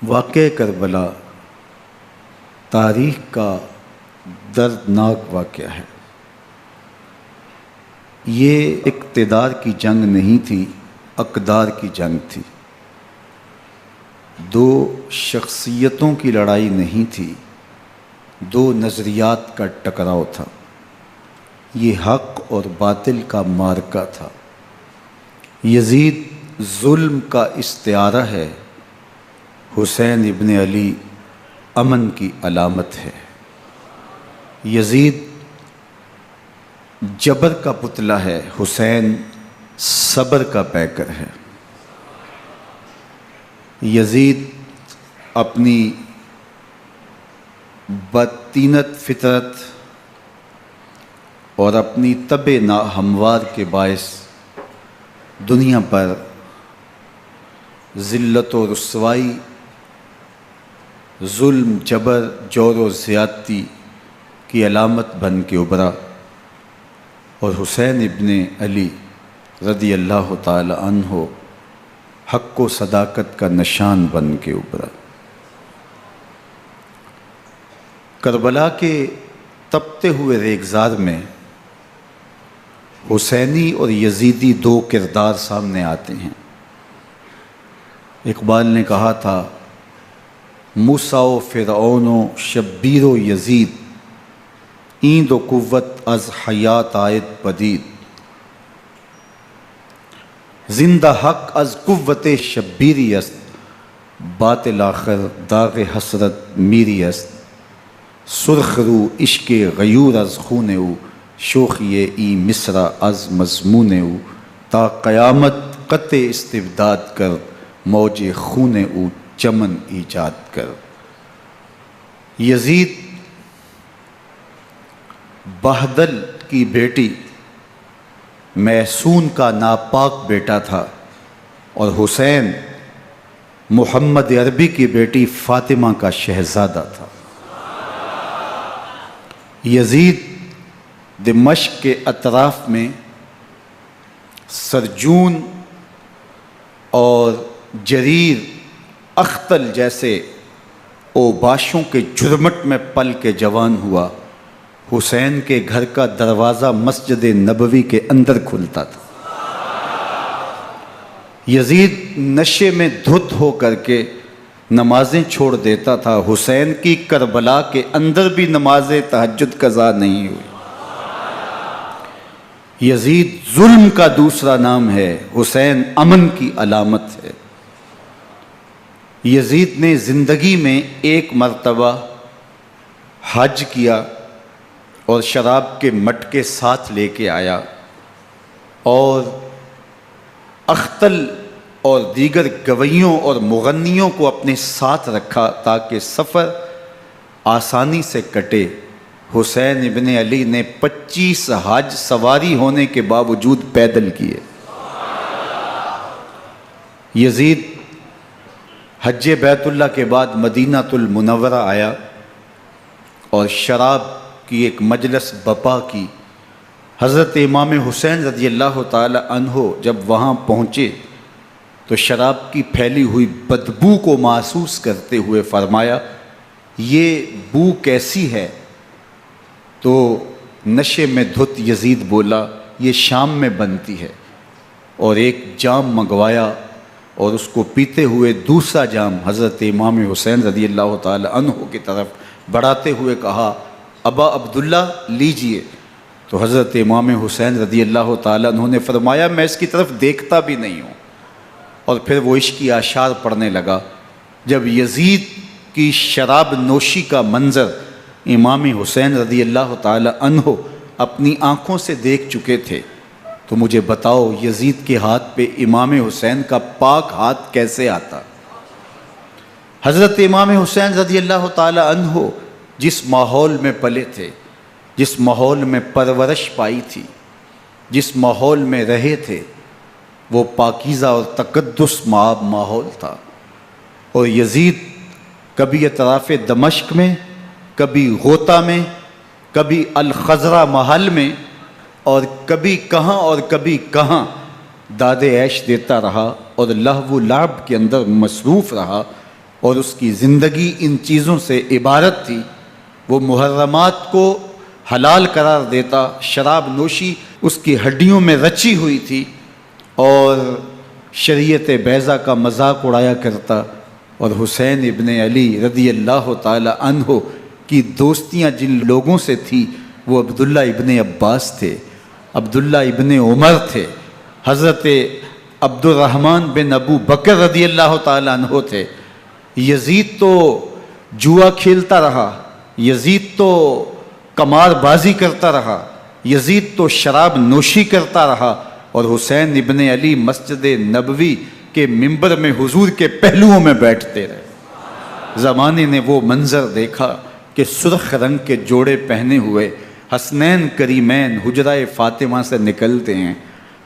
واقعہ کربلا تاریخ کا دردناک واقعہ ہے۔ یہ اقتدار کی جنگ نہیں تھی، اقدار کی جنگ تھی۔ دو شخصیتوں کی لڑائی نہیں تھی، دو نظریات کا ٹکراؤ تھا۔ یہ حق اور باطل کا معرکہ تھا۔ یزید ظلم کا استعارہ ہے، حسین ابن علی امن کی علامت ہے۔ یزید جبر کا پتلا ہے، حسین صبر کا پیکر ہے۔ یزید اپنی بدطینت فطرت اور اپنی طبع ناہموار کے باعث دنیا پر ذلت و رسوائی، ظلم، جبر، جور و زیادتی کی علامت بن کے ابھرا، اور حسین ابن علی رضی اللہ تعالی عنہ حق و صداقت کا نشان بن کے ابھرا۔ کربلا کے تپتے ہوئے ریگزار میں حسینی اور یزیدی دو کردار سامنے آتے ہیں۔ اقبال نے کہا تھا، موسیٰ و فرعون و شبیر و یزید، ایند و قوت از حیات آید پدید، زندہ حق از قوت شبیری است، باطل آخر داغ حسرت میری است، سرخ رو عشق غیور از خون او، شوخی ای مصرع از مضمون او، تا قیامت قطع استبداد کر، موج خون او چمن ایجاد کر۔ یزید بہدل کی بیٹی محسون کا ناپاک بیٹا تھا، اور حسین محمد عربی کی بیٹی فاطمہ کا شہزادہ تھا۔ یزید دمشق کے اطراف میں سرجون اور جریر اختل جیسے اوباشوں کے جھرمٹ میں پل کے جوان ہوا۔ حسین کے گھر کا دروازہ مسجد نبوی کے اندر کھلتا تھا۔ یزید نشے میں دھت ہو کر کے نمازیں چھوڑ دیتا تھا۔ حسین کی کربلا کے اندر بھی نماز تہجد قضا نہیں ہوئی۔ یزید ظلم کا دوسرا نام ہے، حسین امن کی علامت ہے۔ یزید نے زندگی میں ایک مرتبہ حج کیا اور شراب کے مٹکے ساتھ لے کے آیا، اور اختل اور دیگر گویوں اور مغنیوں کو اپنے ساتھ رکھا تاکہ سفر آسانی سے کٹے۔ حسین ابن علی نے 25 حج سواری ہونے کے باوجود پیدل کیے۔ یزید حج بیت اللہ کے بعد مدینہ المنورہ آیا اور شراب کی ایک مجلس بپا کی۔ حضرت امام حسین رضی اللہ تعالی عنہ جب وہاں پہنچے تو شراب کی پھیلی ہوئی بدبو کو محسوس کرتے ہوئے فرمایا، یہ بو کیسی ہے؟ تو نشے میں دھت یزید بولا، یہ شام میں بنتی ہے، اور ایک جام منگوایا اور اس کو پیتے ہوئے دوسرا جام حضرت امام حسین رضی اللہ تعالی عنہ کی طرف بڑھاتے ہوئے کہا، ابا عبداللہ لیجئے۔ تو حضرت امام حسین رضی اللہ تعالی عنہ نے فرمایا، میں اس کی طرف دیکھتا بھی نہیں ہوں، اور پھر وہ عشقی اشعار پڑھنے لگا۔ جب یزید کی شراب نوشی کا منظر امام حسین رضی اللہ تعالی عنہ اپنی آنکھوں سے دیکھ چکے تھے تو مجھے بتاؤ، یزید کے ہاتھ پہ امام حسین کا پاک ہاتھ کیسے آتا؟ حضرت امام حسین رضی اللہ تعالی عنہ جس ماحول میں پلے تھے، جس ماحول میں پرورش پائی تھی، جس ماحول میں رہے تھے، وہ پاکیزہ اور تقدس مآب ماحول تھا۔ اور یزید کبھی اطراف دمشق میں، کبھی غوطہ میں، کبھی الخضرہ محل میں، اور کبھی کہاں داد عیش دیتا رہا اور لہو و لعب کے اندر مصروف رہا، اور اس کی زندگی ان چیزوں سے عبارت تھی۔ وہ محرمات کو حلال قرار دیتا، شراب نوشی اس کی ہڈیوں میں رچی ہوئی تھی، اور شریعت بیضا کا مذاق اڑایا کرتا۔ اور حسین ابن علی رضی اللہ تعالی عنہ کی دوستیاں جن لوگوں سے تھی وہ عبداللہ ابن عباس تھے، عبداللہ ابن عمر تھے، حضرت عبد الرحمن بن ابو بکر رضی اللہ تعالی عنہ تھے۔ یزید تو جوا کھیلتا رہا، یزید تو قمار بازی کرتا رہا، یزید تو شراب نوشی کرتا رہا، اور حسین ابن علی مسجد نبوی کے ممبر میں حضور کے پہلوؤں میں بیٹھتے رہے۔ زمانے نے وہ منظر دیکھا کہ سرخ رنگ کے جوڑے پہنے ہوئے حسنین کریمین حجرہ فاطمہ سے نکلتے ہیں،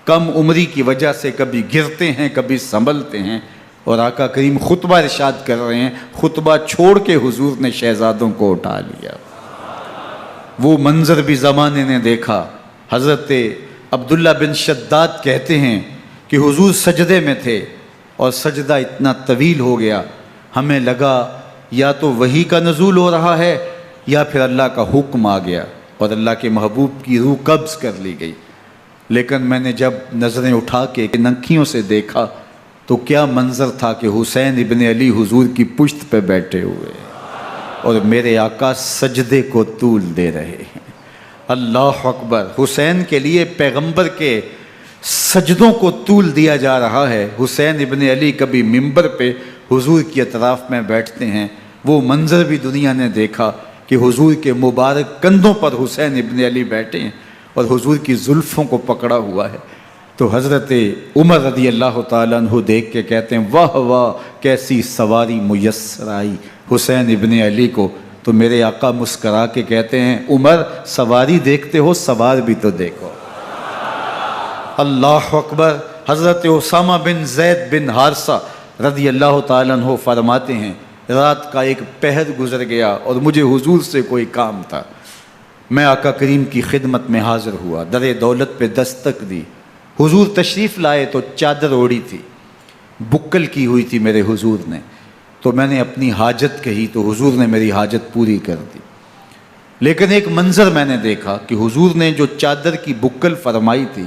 کم عمری کی وجہ سے کبھی گرتے ہیں کبھی سنبھلتے ہیں، اور آقا کریم خطبہ ارشاد کر رہے ہیں، خطبہ چھوڑ کے حضور نے شہزادوں کو اٹھا لیا۔ وہ منظر بھی زمانے نے دیکھا۔ حضرت عبداللہ بن شداد کہتے ہیں کہ حضور سجدے میں تھے اور سجدہ اتنا طویل ہو گیا، ہمیں لگا یا تو وحی کا نزول ہو رہا ہے یا پھر اللہ کا حکم آ گیا اور اللہ کے محبوب کی روح قبض کر لی گئی۔ لیکن میں نے جب نظریں اٹھا کے ننکیوں سے دیکھا تو کیا منظر تھا کہ حسین ابن علی حضور کی پشت پہ بیٹھے ہوئے اور میرے آقا سجدے کو طول دے رہے ہیں۔ اللہ اکبر! حسین کے لیے پیغمبر کے سجدوں کو طول دیا جا رہا ہے۔ حسین ابن علی کبھی ممبر پہ حضور کی اطراف میں بیٹھتے ہیں، وہ منظر بھی دنیا نے دیکھا کہ حضور کے مبارک کندھوں پر حسین ابن علی بیٹھے ہیں اور حضور کی زلفوں کو پکڑا ہوا ہے۔ تو حضرت عمر رضی اللہ تعالیٰ عنہ دیکھ کے کہتے ہیں واہ واہ کیسی سواری میسر آئی حسین ابن علی کو۔ تو میرے آقا مسکرا کے کہتے ہیں عمر سواری دیکھتے ہو سوار بھی تو دیکھو۔ اللہ اکبر! حضرت اسامہ بن زید بن حارثہ رضی اللہ تعالیٰ عنہ فرماتے ہیں رات کا ایک پہر گزر گیا اور مجھے حضور سے کوئی کام تھا، میں آقا کریم کی خدمت میں حاضر ہوا، در دولت پہ دستک دی، حضور تشریف لائے تو چادر اوڑی تھی، بکل کی ہوئی تھی میرے حضور نے، تو میں نے اپنی حاجت کہی تو حضور نے میری حاجت پوری کر دی۔ لیکن ایک منظر میں نے دیکھا کہ حضور نے جو چادر کی بکل فرمائی تھی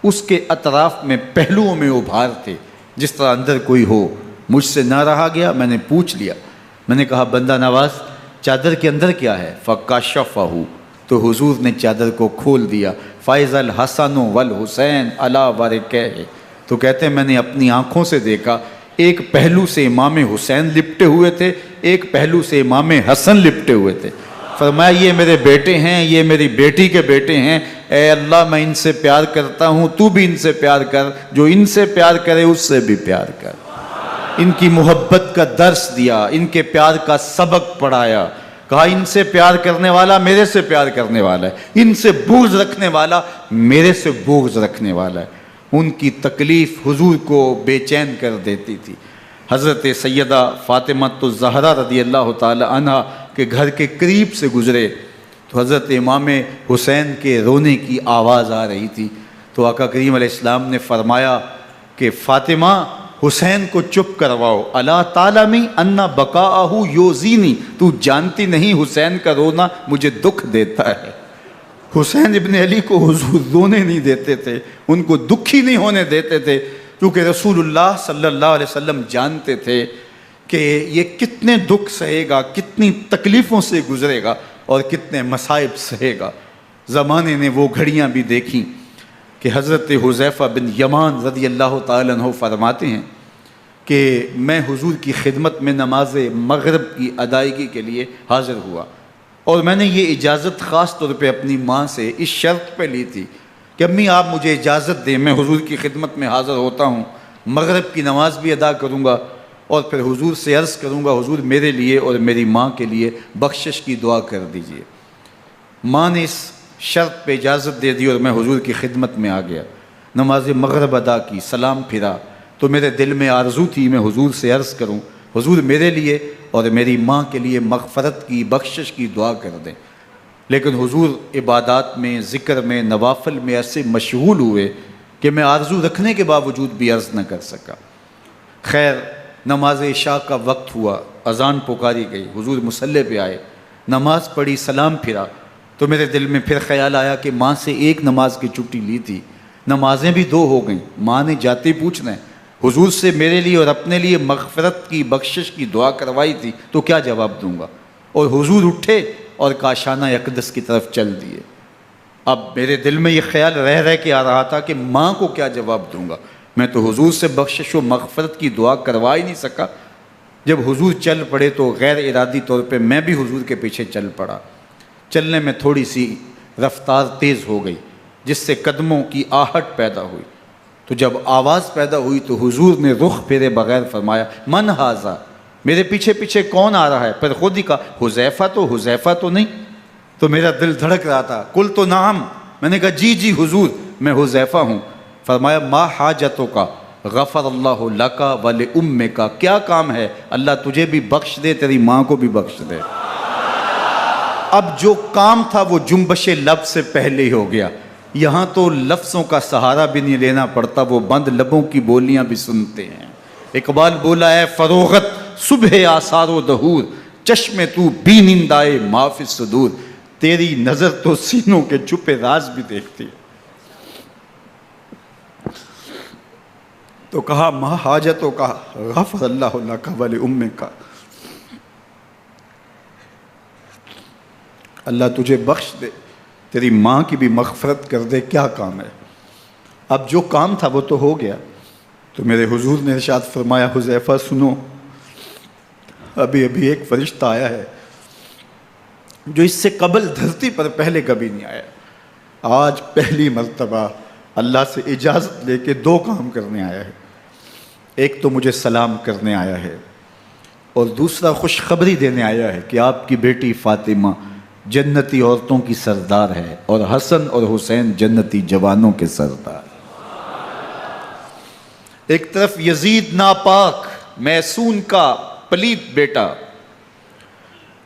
اس کے اطراف میں پہلوؤں میں ابھار تھے جس طرح اندر کوئی ہو۔ مجھ سے نہ رہا گیا، میں نے پوچھ لیا، میں نے کہا بندہ نواز چادر کے اندر کیا ہے؟ فَكَشَفَهُ، تو حضور نے چادر کو کھول دیا۔ فَإِذَا الْحَسَنُ وَالْحُسَيْنُ عَلَىٰ وَرِكَيْهِ، تو کہتے ہیں میں نے اپنی آنکھوں سے دیکھا ایک پہلو سے امام حسین لپٹے ہوئے تھے، ایک پہلو سے امام حسن لپٹے ہوئے تھے۔ فرمایا یہ میرے بیٹے ہیں، یہ میری بیٹی کے بیٹے ہیں، اے اللہ میں ان سے پیار کرتا ہوں، تو بھی ان سے پیار کر، جو ان سے پیار کرے اس سے بھی پیار کر۔ ان کی محبت کا درس دیا، ان کے پیار کا سبق پڑھایا، کہا ان سے پیار کرنے والا میرے سے پیار کرنے والا ہے، ان سے بغض رکھنے والا میرے سے بغض رکھنے والا ہے۔ ان کی تکلیف حضور کو بے چین کر دیتی تھی۔ حضرت سیدہ فاطمہ الزہرا رضی اللہ تعالی عنہ کے گھر کے قریب سے گزرے تو حضرت امام حسین کے رونے کی آواز آ رہی تھی، تو آقا کریم علیہ السلام نے فرمایا کہ فاطمہ حسین کو چپ کرواؤ، الا تعلمی ان بقاءہ یوزینی، تو جانتی نہیں حسین کا رونا مجھے دکھ دیتا ہے۔ حسین ابن علی کو حضور رونے نہیں دیتے تھے، ان کو دکھی نہیں ہونے دیتے تھے، کیونکہ رسول اللہ صلی اللہ علیہ وسلم جانتے تھے کہ یہ کتنے دکھ سہے گا، کتنی تکلیفوں سے گزرے گا اور کتنے مصائب سہے گا۔ زمانے نے وہ گھڑیاں بھی دیکھیں کہ حضرت حذیفہ بن یمان رضی اللہ تعالیٰ عنہ فرماتے ہیں کہ میں حضور کی خدمت میں نماز مغرب کی ادائیگی کے لیے حاضر ہوا، اور میں نے یہ اجازت خاص طور پہ اپنی ماں سے اس شرط پہ لی تھی کہ امی آپ مجھے اجازت دیں، میں حضور کی خدمت میں حاضر ہوتا ہوں، مغرب کی نماز بھی ادا کروں گا اور پھر حضور سے عرض کروں گا حضور میرے لیے اور میری ماں کے لیے بخشش کی دعا کر دیجئے۔ ماں نے اس شرط پہ اجازت دے دی اور میں حضور کی خدمت میں آ گیا، نماز مغرب ادا کی، سلام پھرا تو میرے دل میں آرزو تھی میں حضور سے عرض کروں حضور میرے لیے اور میری ماں کے لیے مغفرت کی بخشش کی دعا کر دیں، لیکن حضور عبادات میں، ذکر میں، نوافل میں ایسے مشغول ہوئے کہ میں آرزو رکھنے کے باوجود بھی عرض نہ کر سکا۔ خیر نماز عشاء کا وقت ہوا، اذان پکاری گئی، حضور مصلی پہ آئے، نماز پڑھی، سلام پھرا، تو میرے دل میں پھر خیال آیا کہ ماں سے ایک نماز کی چھٹی لی تھی، نمازیں بھی 2 ہو گئیں، ماں نے جاتے پوچھنا ہے حضور سے میرے لیے اور اپنے لیے مغفرت کی بخشش کی دعا کروائی تھی، تو کیا جواب دوں گا؟ اور حضور اٹھے اور کاشانہ اقدس کی طرف چل دیے۔ اب میرے دل میں یہ خیال رہ کے آ رہا تھا کہ ماں کو کیا جواب دوں گا؟ میں تو حضور سے بخشش و مغفرت کی دعا کروا ہی نہیں سکا۔ جب حضور چل پڑے تو غیر ارادی طور پہ میں بھی حضور کے پیچھے چل پڑا۔ چلنے میں تھوڑی سی رفتار تیز ہو گئی، جس سے قدموں کی آہٹ پیدا ہوئی، تو جب آواز پیدا ہوئی تو حضور نے رخ پھیرے بغیر فرمایا من ھذا، میرے پیچھے پیچھے کون آ رہا ہے؟ پھر خود ہی کہا حذیفہ تو نہیں؟ تو میرا دل دھڑک رہا تھا، قلت نعم، میں نے کہا جی حضور میں حذیفہ ہوں۔ فرمایا ما حاجتک غفر اللہ لک ولامک، کیا کام ہے؟ اللہ تجھے بھی بخش دے، تیری ماں کو بھی بخش دے۔ اب جو کام تھا وہ جنبش لب سے پہلے ہی ہو گیا، یہاں تو لفظوں کا سہارا بھی نہیں لینا پڑتا، وہ بند لبوں کی بولیاں بھی سنتے ہیں۔ اقبال بولا ہے فروغت صبح آثار و دہور، چشم تو بی نندائے ما فی الصدور، تیری نظر تو سینوں کے چھپے راز بھی دیکھتی ہے۔ تو کہا ما حاجتوں کا غفر اللہ لک ولامک، اللہ تجھے بخش دے، تیری ماں کی بھی مغفرت کر دے، کیا کام ہے؟ اب جو کام تھا وہ تو ہو گیا۔ تو میرے حضور نے ارشاد فرمایا حذیفہ سنو، ابھی ایک فرشتہ آیا ہے جو اس سے قبل دھرتی پر پہلے کبھی نہیں آیا، آج پہلی مرتبہ اللہ سے اجازت لے کے 2 کام کرنے آیا ہے۔ ایک تو مجھے سلام کرنے آیا ہے، اور دوسرا خوشخبری دینے آیا ہے کہ آپ کی بیٹی فاطمہ جنتی عورتوں کی سردار ہے، اور حسن اور حسین جنتی جوانوں کے سردار۔ ایک طرف یزید ناپاک میسون کا پلیت بیٹا،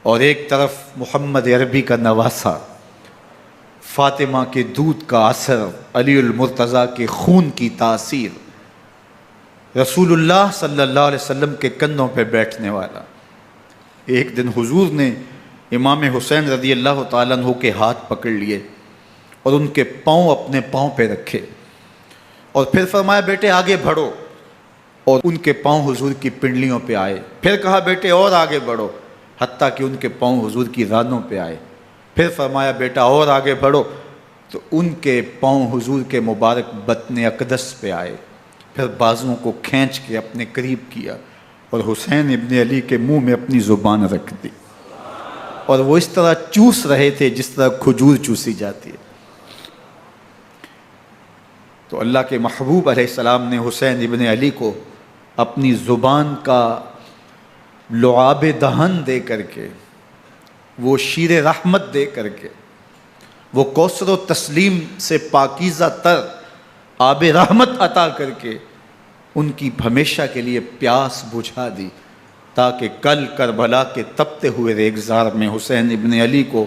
اور ایک طرف محمد عربی کا نواسا، فاطمہ کے دودھ کا اثر، علی المرتضیٰ کے خون کی تاثیر، رسول اللہ صلی اللہ علیہ وسلم کے کندھوں پہ بیٹھنے والا۔ ایک دن حضور نے امام حسین رضی اللہ تعالیٰ عنہ کے ہاتھ پکڑ لیے اور ان کے پاؤں اپنے پاؤں پہ رکھے، اور پھر فرمایا بیٹے آگے بڑھو، اور ان کے پاؤں حضور کی پنڈلیوں پہ آئے۔ پھر کہا بیٹے اور آگے بڑھو، حتیٰ کہ ان کے پاؤں حضور کی رانوں پہ آئے۔ پھر فرمایا بیٹا اور آگے بڑھو، تو ان کے پاؤں حضور کے مبارک بطن اقدس پہ آئے۔ پھر بازوؤں کو کھینچ کے اپنے قریب کیا اور حسین ابن علی کے منہ میں اپنی زبان رکھ دی، اور وہ اس طرح چوس رہے تھے جس طرح کھجور چوسی جاتی ہے۔ تو اللہ کے محبوب علیہ السلام نے حسین ابن علی کو اپنی زبان کا لعاب دہن دے کر کے، وہ شیر رحمت دے کر کے، وہ کوثر و تسلیم سے پاکیزہ تر آب رحمت عطا کر کے ان کی ہمیشہ کے لیے پیاس بجھا دی، تاکہ کل کربلا کے تپتے ہوئے ریگزار میں حسین ابن علی کو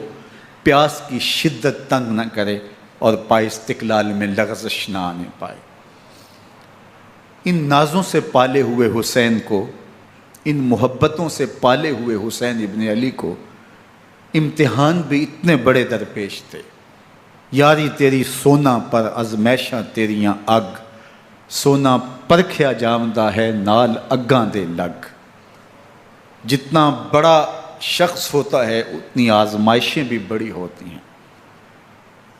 پیاس کی شدت تنگ نہ کرے اور پائے استقلال میں لغزش نہ آنے پائے۔ ان نازوں سے پالے ہوئے حسین کو، ان محبتوں سے پالے ہوئے حسین ابن علی کو امتحان بھی اتنے بڑے درپیش تھے۔ یاری تیری سونا پر ازمیشاں تیریاں اگ، سونا پرکھیا جامدہ ہے نال اگاں دے لگ۔ جتنا بڑا شخص ہوتا ہے اتنی آزمائشیں بھی بڑی ہوتی ہیں۔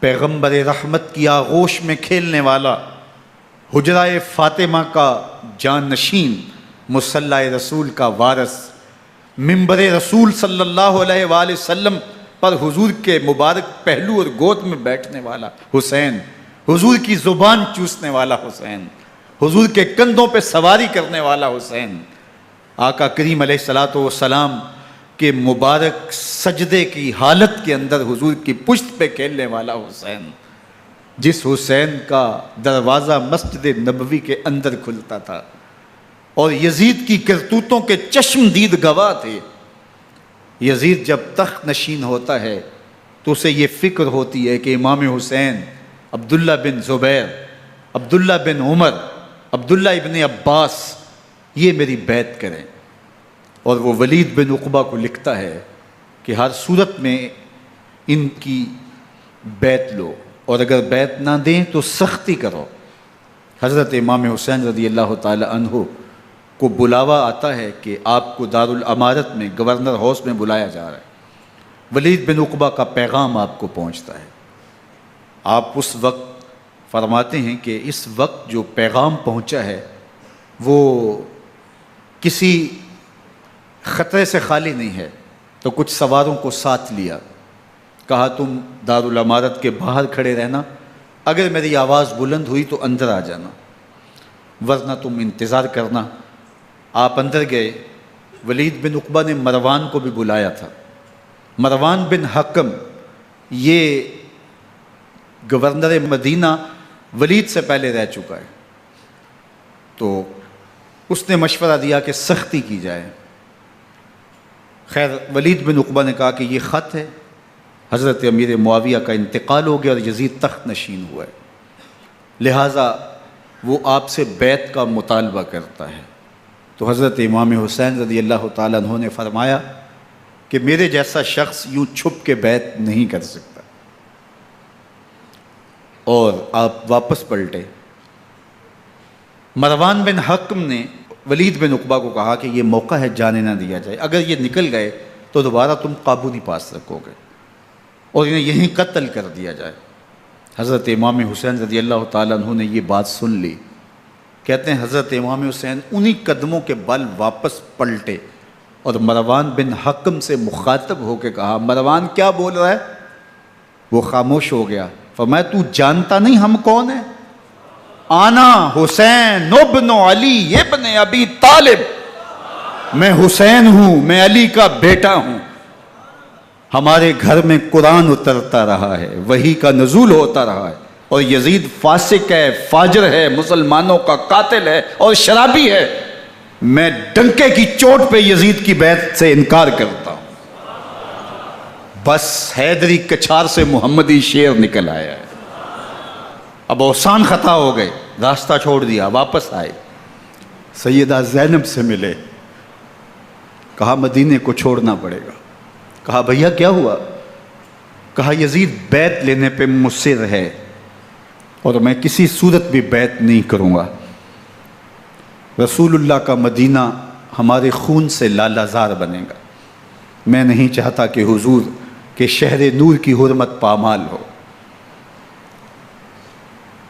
پیغمبر رحمت کی آغوش میں کھیلنے والا، حجرہ فاطمہ کا جانشین، مصلی رسول کا وارث، منبر رسول صلی اللہ علیہ وآلہ وسلم پر حضور کے مبارک پہلو اور گود میں بیٹھنے والا حسین، حضور کی زبان چوسنے والا حسین، حضور کے کندھوں پہ سواری کرنے والا حسین، آقا کریم علیہ الصلوۃ والسلام کے مبارک سجدے کی حالت کے اندر حضور کی پشت پہ کھیلنے والا حسین، جس حسین کا دروازہ مسجد نبوی کے اندر کھلتا تھا اور یزید کی کرتوتوں کے چشمدید گواہ تھے۔ یزید جب تخت نشین ہوتا ہے تو اسے یہ فکر ہوتی ہے کہ امام حسین، عبداللہ بن زبیر، عبداللہ بن عمر، عبداللہ ابن عباس یہ میری بیعت کریں۔ اور وہ ولید بن عقبہ کو لکھتا ہے کہ ہر صورت میں ان کی بیعت لو، اور اگر بیعت نہ دیں تو سختی کرو۔ حضرت امام حسین رضی اللہ تعالی عنہ کو بلاوا آتا ہے کہ آپ کو دارالامارت میں گورنر ہاؤس میں بلایا جا رہا ہے، ولید بن عقبہ کا پیغام آپ کو پہنچتا ہے۔ آپ اس وقت فرماتے ہیں کہ اس وقت جو پیغام پہنچا ہے وہ کسی خطرے سے خالی نہیں ہے، تو کچھ سواروں کو ساتھ لیا، کہا تم دارالامارت کے باہر کھڑے رہنا، اگر میری آواز بلند ہوئی تو اندر آ جانا، ورنہ تم انتظار کرنا۔ آپ اندر گئے۔ ولید بن عقبہ نے مروان کو بھی بلایا تھا۔ مروان بن حکم یہ گورنر مدینہ ولید سے پہلے رہ چکا ہے، تو اس نے مشورہ دیا کہ سختی کی جائے۔ خیر ولید بن عقبہ نے کہا کہ یہ خط ہے، حضرت امیر معاویہ کا انتقال ہو گیا اور یزید تخت نشین ہوا ہے، لہٰذا وہ آپ سے بیعت کا مطالبہ کرتا ہے۔ تو حضرت امام حسین رضی اللہ تعالیٰ عنہ نے فرمایا کہ میرے جیسا شخص یوں چھپ کے بیعت نہیں کر سکتا، اور آپ واپس پلٹے۔ مروان بن حکم نے ولید بن عقبہ کو کہا کہ یہ موقع ہے جانے نہ دیا جائے، اگر یہ نکل گئے تو دوبارہ تم قابو نہیں پا سکو گے، اور انہیں یہیں قتل کر دیا جائے۔ حضرت امام حسین رضی اللہ تعالیٰ عنہ نے یہ بات سن لی۔ کہتے ہیں حضرت امام حسین انہی قدموں کے بل واپس پلٹے اور مروان بن حکم سے مخاطب ہو کے کہا، مروان کیا بول رہا ہے؟ وہ خاموش ہو گیا۔ فرمایا تو جانتا نہیں ہم کون ہیں؟ آنا حسین ابن علی ابن ابی طالب، میں حسین ہوں، میں علی کا بیٹا ہوں، ہمارے گھر میں قرآن اترتا رہا ہے، وحی کا نزول ہوتا رہا ہے، اور یزید فاسق ہے، فاجر ہے، مسلمانوں کا قاتل ہے اور شرابی ہے، میں ڈنکے کی چوٹ پہ یزید کی بیعت سے انکار کرتا ہوں۔ بس حیدری کچھار سے محمدی شیر نکل آیا ہے۔ اب اوسان خطا ہو گئے، راستہ چھوڑ دیا، واپس آئے، سیدہ زینب سے ملے، کہا مدینے کو چھوڑنا پڑے گا۔ کہا بھیا کیا ہوا؟ کہا یزید بیعت لینے پہ مصر ہے اور میں کسی صورت بھی بیعت نہیں کروں گا، رسول اللہ کا مدینہ ہمارے خون سے لالہ زار بنے گا، میں نہیں چاہتا کہ حضور کے شہر نور کی حرمت پامال ہو۔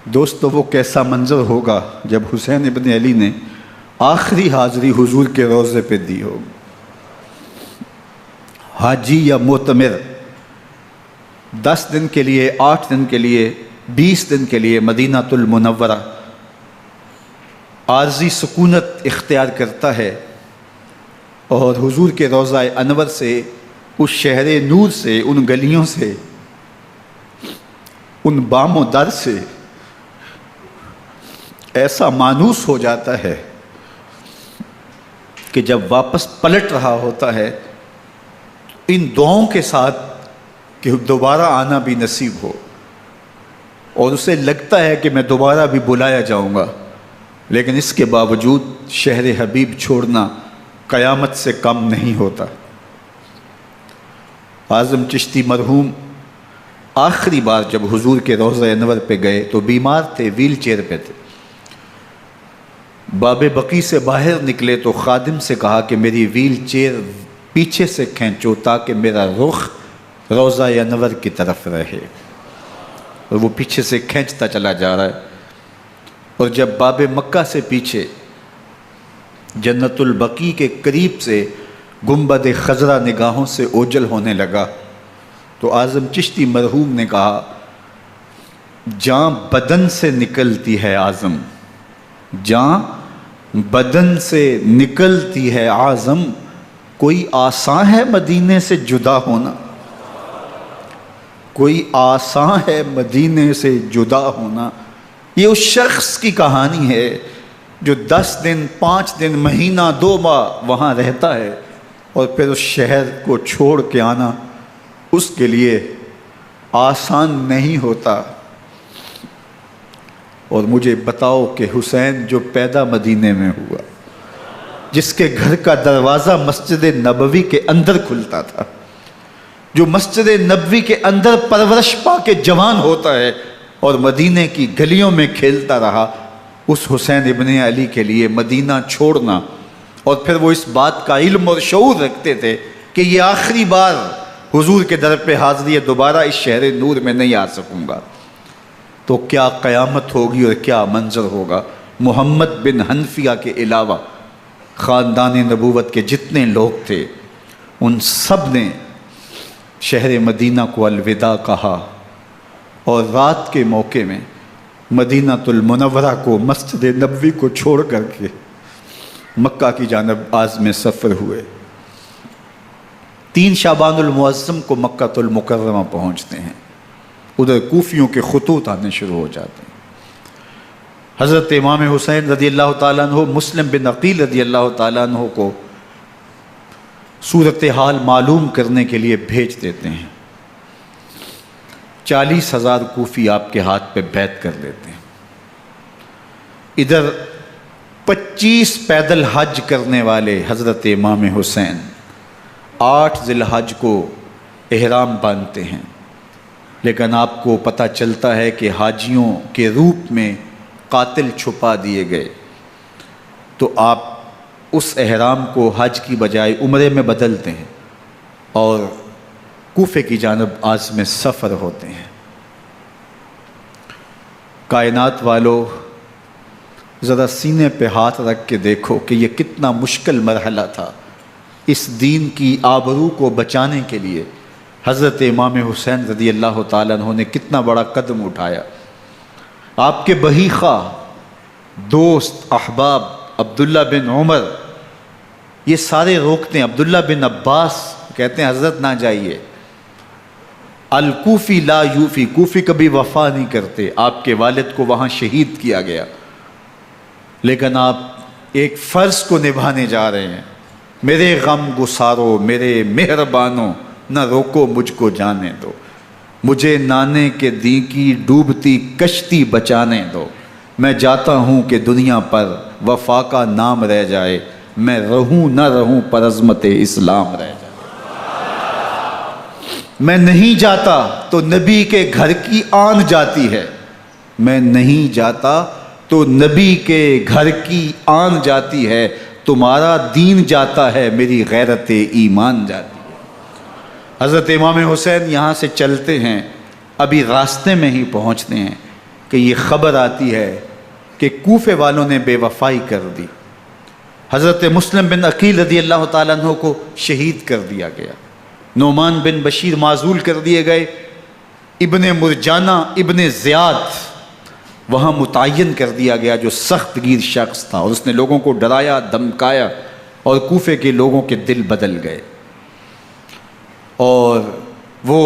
دوستو وہ کیسا منظر ہوگا جب حسین ابن علی نے آخری حاضری حضور کے روضے پہ دی ہوگی۔ حاجی یا معتمر 10 دن کے لیے، 8 دن کے لیے، 20 دن کے لیے مدینہ المنورہ عارضی سکونت اختیار کرتا ہے، اور حضور کے روضہ انور سے، اس شہر نور سے، ان گلیوں سے، ان بام و در سے ایسا مانوس ہو جاتا ہے کہ جب واپس پلٹ رہا ہوتا ہے ان دعاؤں کے ساتھ کہ دوبارہ آنا بھی نصیب ہو، اور اسے لگتا ہے کہ میں دوبارہ بھی بلایا جاؤں گا، لیکن اس کے باوجود شہر حبیب چھوڑنا قیامت سے کم نہیں ہوتا۔ اعظم چشتی مرحوم آخری بار جب حضور کے روضہ انور پہ گئے تو بیمار تھے، ویل چیئر پہ تھے۔ باب بقی سے باہر نکلے تو خادم سے کہا کہ میری ویل چیئر پیچھے سے کھینچو تاکہ میرا رخ روضہ انور کی طرف رہے، اور وہ پیچھے سے کھینچتا چلا جا رہا ہے، اور جب باب مکہ سے پیچھے جنت البقیع کے قریب سے گنبد خضرا نگاہوں سے اوجل ہونے لگا تو اعظم چشتی مرحوم نے کہا، جان بدن سے نکلتی ہے اعظم، جان بدن سے نکلتی ہے اعظم، کوئی آسان ہے مدینے سے جدا ہونا، کوئی آسان ہے مدینے سے جدا ہونا۔ یہ اس شخص کی کہانی ہے جو 10 دن، 5 دن، مہینہ، 2 ماہ وہاں رہتا ہے، اور پھر اس شہر کو چھوڑ کے آنا اس کے لیے آسان نہیں ہوتا۔ اور مجھے بتاؤ کہ حسین جو پیدا مدینے میں ہوا، جس کے گھر کا دروازہ مسجد نبوی کے اندر کھلتا تھا، جو مسجد نبوی کے اندر پرورش پا کے جوان ہوتا ہے اور مدینے کی گلیوں میں کھیلتا رہا، اس حسین ابن علی کے لیے مدینہ چھوڑنا، اور پھر وہ اس بات کا علم اور شعور رکھتے تھے کہ یہ آخری بار حضور کے در پہ حاضری ہے، دوبارہ اس شہر نور میں نہیں آ سکوں گا، تو کیا قیامت ہوگی اور کیا منظر ہوگا۔ محمد بن حنفیہ کے علاوہ خاندان نبوت کے جتنے لوگ تھے ان سب نے شہر مدینہ کو الوداع کہا، اور رات کے موقع میں مدینہ المنورہ کو، مسجد نبوی کو چھوڑ کر کے مکہ کی جانب عازم سفر ہوئے۔ 3 شعبان المعظم کو مکہ المکرمہ پہنچتے ہیں، ادھر کوفیوں کے خطوط آنے شروع ہو جاتے ہیں۔ حضرت امام حسین رضی اللہ تعالیٰ عنہ مسلم بن عقیل رضی اللہ تعالیٰ عنہ کو صورتحال معلوم کرنے کے لیے بھیج دیتے ہیں۔ 40,000 کوفی آپ کے ہاتھ پہ بیعت کر لیتے ہیں۔ ادھر 25 پیدل حج کرنے والے حضرت امام حسین 8 ذی الحج کو احرام باندھتے ہیں، لیکن آپ کو پتہ چلتا ہے کہ حاجیوں کے روپ میں قاتل چھپا دیے گئے، تو آپ اس احرام کو حج کی بجائے عمرے میں بدلتے ہیں اور کوفے کی جانب عازم سفر ہوتے ہیں۔ کائنات والو، ذرا سینے پہ ہاتھ رکھ کے دیکھو کہ یہ کتنا مشکل مرحلہ تھا۔ اس دین کی آبرو کو بچانے کے لیے حضرت امام حسین رضی اللہ تعالیٰ عنہ نے کتنا بڑا قدم اٹھایا۔ آپ کے بہیخہ، دوست، احباب عبداللہ بن عمر یہ سارے روکتے ہیں۔ عبداللہ بن عباس کہتے ہیں حضرت نہ جائیے، الکوفی لا یوفی، کوفی کبھی وفا نہیں کرتے، آپ کے والد کو وہاں شہید کیا گیا، لیکن آپ ایک فرض کو نبھانے جا رہے ہیں۔ میرے غم گسارو، میرے مہربانوں، نہ روکو مجھ کو جانے دو، مجھے نانے کے دی کی ڈوبتی کشتی بچانے دو، میں جاتا ہوں کہ دنیا پر وفا کا نام رہ جائے، میں رہوں نہ رہوں پر عظمت اسلام رہ جائے۔ میں نہیں جاتا تو نبی کے گھر کی آن جاتی ہے، میں نہیں جاتا تو نبی کے گھر کی آن جاتی ہے، تمہارا دین جاتا ہے، میری غیرت ایمان جاتی ہے۔ حضرت امام حسین یہاں سے چلتے ہیں، ابھی راستے میں ہی پہنچتے ہیں کہ یہ خبر آتی ہے کہ کوفے والوں نے بے وفائی کر دی، حضرت مسلم بن عقیل رضی اللہ تعالیٰ عنہ کو شہید کر دیا گیا، نعمان بن بشیر معزول کر دیے گئے، ابن مرجانہ ابن زیاد وہاں متعین کر دیا گیا جو سخت گیر شخص تھا، اور اس نے لوگوں کو ڈرایا، دھمکایا، اور کوفے کے لوگوں کے دل بدل گئے اور وہ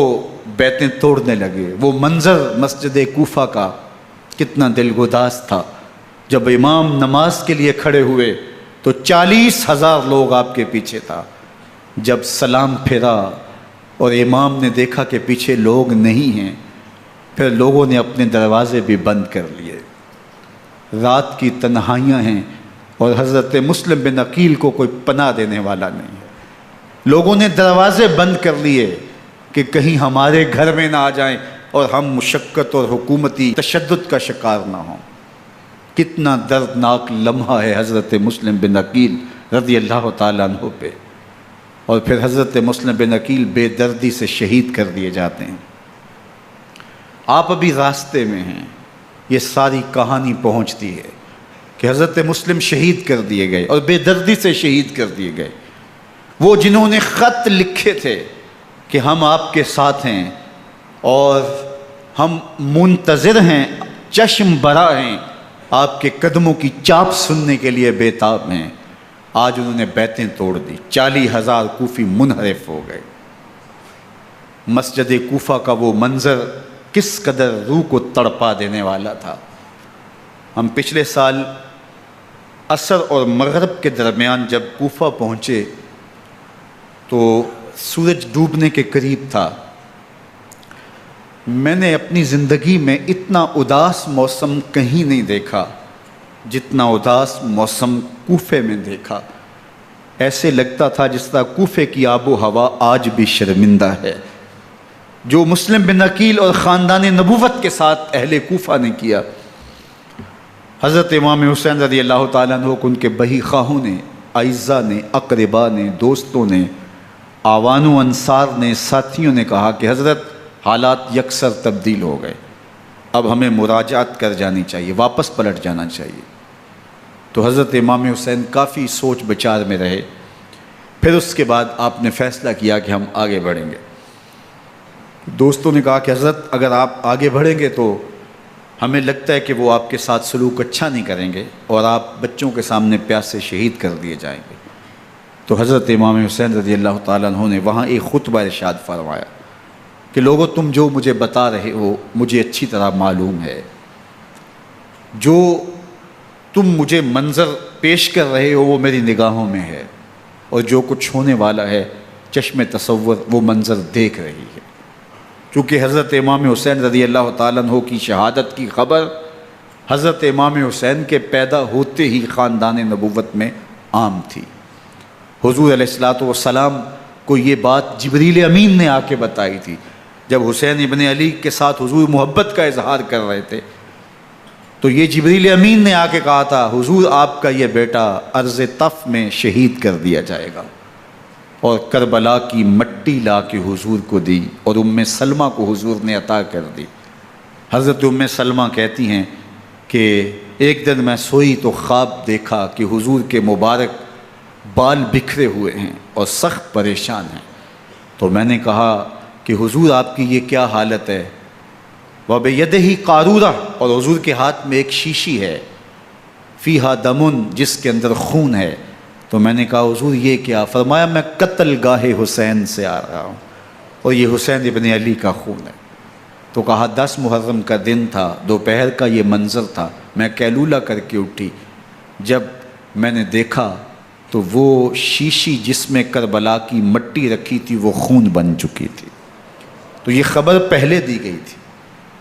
بیتیں توڑنے لگے۔ وہ منظر مسجد کوفہ کا کتنا دلگداز تھا۔ جب امام نماز کے لیے کھڑے ہوئے تو 40,000 لوگ آپ کے پیچھے تھا۔ جب سلام پھیرا اور امام نے دیکھا کہ پیچھے لوگ نہیں ہیں، پھر لوگوں نے اپنے دروازے بھی بند کر لیے۔ رات کی تنہائیاں ہیں اور حضرت مسلم بن عقیل کو کوئی پناہ دینے والا نہیں ہے۔ لوگوں نے دروازے بند کر لیے کہ کہیں ہمارے گھر میں نہ آ جائیں اور ہم مشقت اور حکومتی تشدد کا شکار نہ ہوں۔ کتنا دردناک لمحہ ہے حضرت مسلم بن عقیل رضی اللہ تعالیٰ عنہ پہ، اور پھر حضرت مسلم بن عقیل بے دردی سے شہید کر دیے جاتے ہیں۔ آپ ابھی راستے میں ہیں، یہ ساری کہانی پہنچتی ہے کہ حضرت مسلم شہید کر دیے گئے اور بے دردی سے شہید کر دیے گئے۔ وہ جنہوں نے خط لکھے تھے کہ ہم آپ کے ساتھ ہیں اور ہم منتظر ہیں، چشم برا ہیں، آپ کے قدموں کی چاپ سننے کے لیے بےتاب ہیں، آج انہوں نے بیتیں توڑ دی۔ 40,000 کوفی منحرف ہو گئے۔ مسجد کوفہ کا وہ منظر کس قدر روح کو تڑپا دینے والا تھا۔ ہم پچھلے سال عصر اور مغرب کے درمیان جب کوفہ پہنچے تو سورج ڈوبنے کے قریب تھا۔ میں نے اپنی زندگی میں اتنا اداس موسم کہیں نہیں دیکھا جتنا اداس موسم کوفے میں دیکھا۔ ایسے لگتا تھا جس طرح کوفے کی آب و ہوا آج بھی شرمندہ ہے۔ جو مسلم بن عقیل اور خاندان نبوت کے ساتھ اہل کوفہ نے کیا، حضرت امام حسین رضی اللہ تعالیٰ عنہ کو ان کے بہی خواہوں نے، اعزاء نے، اقربا نے، دوستوں نے، آوان و انصار نے، ساتھیوں نے کہا کہ حضرت حالات یکسر تبدیل ہو گئے، اب ہمیں مراجعت کر جانی چاہیے، واپس پلٹ جانا چاہیے۔ تو حضرت امام حسین کافی سوچ بچار میں رہے، پھر اس کے بعد آپ نے فیصلہ کیا کہ ہم آگے بڑھیں گے۔ دوستوں نے کہا کہ حضرت اگر آپ آگے بڑھیں گے تو ہمیں لگتا ہے کہ وہ آپ کے ساتھ سلوک اچھا نہیں کریں گے اور آپ بچوں کے سامنے پیاسے شہید کر دیے جائیں گے۔ تو حضرت امام حسین رضی اللہ تعالیٰ عنہ نے وہاں ایک خطبہ ارشاد فرمایا کہ لوگو تم جو مجھے بتا رہے ہو مجھے اچھی طرح معلوم ہے، جو تم مجھے منظر پیش کر رہے ہو وہ میری نگاہوں میں ہے، اور جو کچھ ہونے والا ہے چشم تصور وہ منظر دیکھ رہی ہے۔ چونکہ حضرت امام حسین رضی اللہ تعالیٰ عنہ کی شہادت کی خبر حضرت امام حسین کے پیدا ہوتے ہی خاندان نبوت میں عام تھی۔ حضور علیہ الصلوۃ والسلام کو یہ بات جبریل امین نے آ کے بتائی تھی جب حسین ابن علی کے ساتھ حضور محبت کا اظہار کر رہے تھے، تو یہ جبریل امین نے آ کے کہا تھا حضور آپ کا یہ بیٹا ارض طف میں شہید کر دیا جائے گا، اور کربلا کی مٹی لا کے حضور کو دی اور ام سلمہ کو حضور نے عطا کر دی۔ حضرت ام سلمہ کہتی ہیں کہ ایک دن میں سوئی تو خواب دیکھا کہ حضور کے مبارک بال بکھرے ہوئے ہیں اور سخت پریشان ہیں، تو میں نے کہا کہ حضور آپ کی یہ کیا حالت ہے؟ وَبِيَدِهِ قَارُورَةٌ، اور حضور کے ہاتھ میں ایک شیشی ہے، فیہا دمن، جس کے اندر خون ہے۔ تو میں نے کہا حضور یہ کیا؟ فرمایا میں قتل گاہ حسین سے آ رہا ہوں اور یہ حسین ابن علی کا خون ہے۔ تو کہا 10 محرم کا دن تھا، دوپہر کا یہ منظر تھا، میں کیلولہ کر کے اٹھی، جب میں نے دیکھا تو وہ شیشی جس میں کربلا کی مٹی رکھی تھی وہ خون بن چکی تھی۔ تو یہ خبر پہلے دی گئی تھی،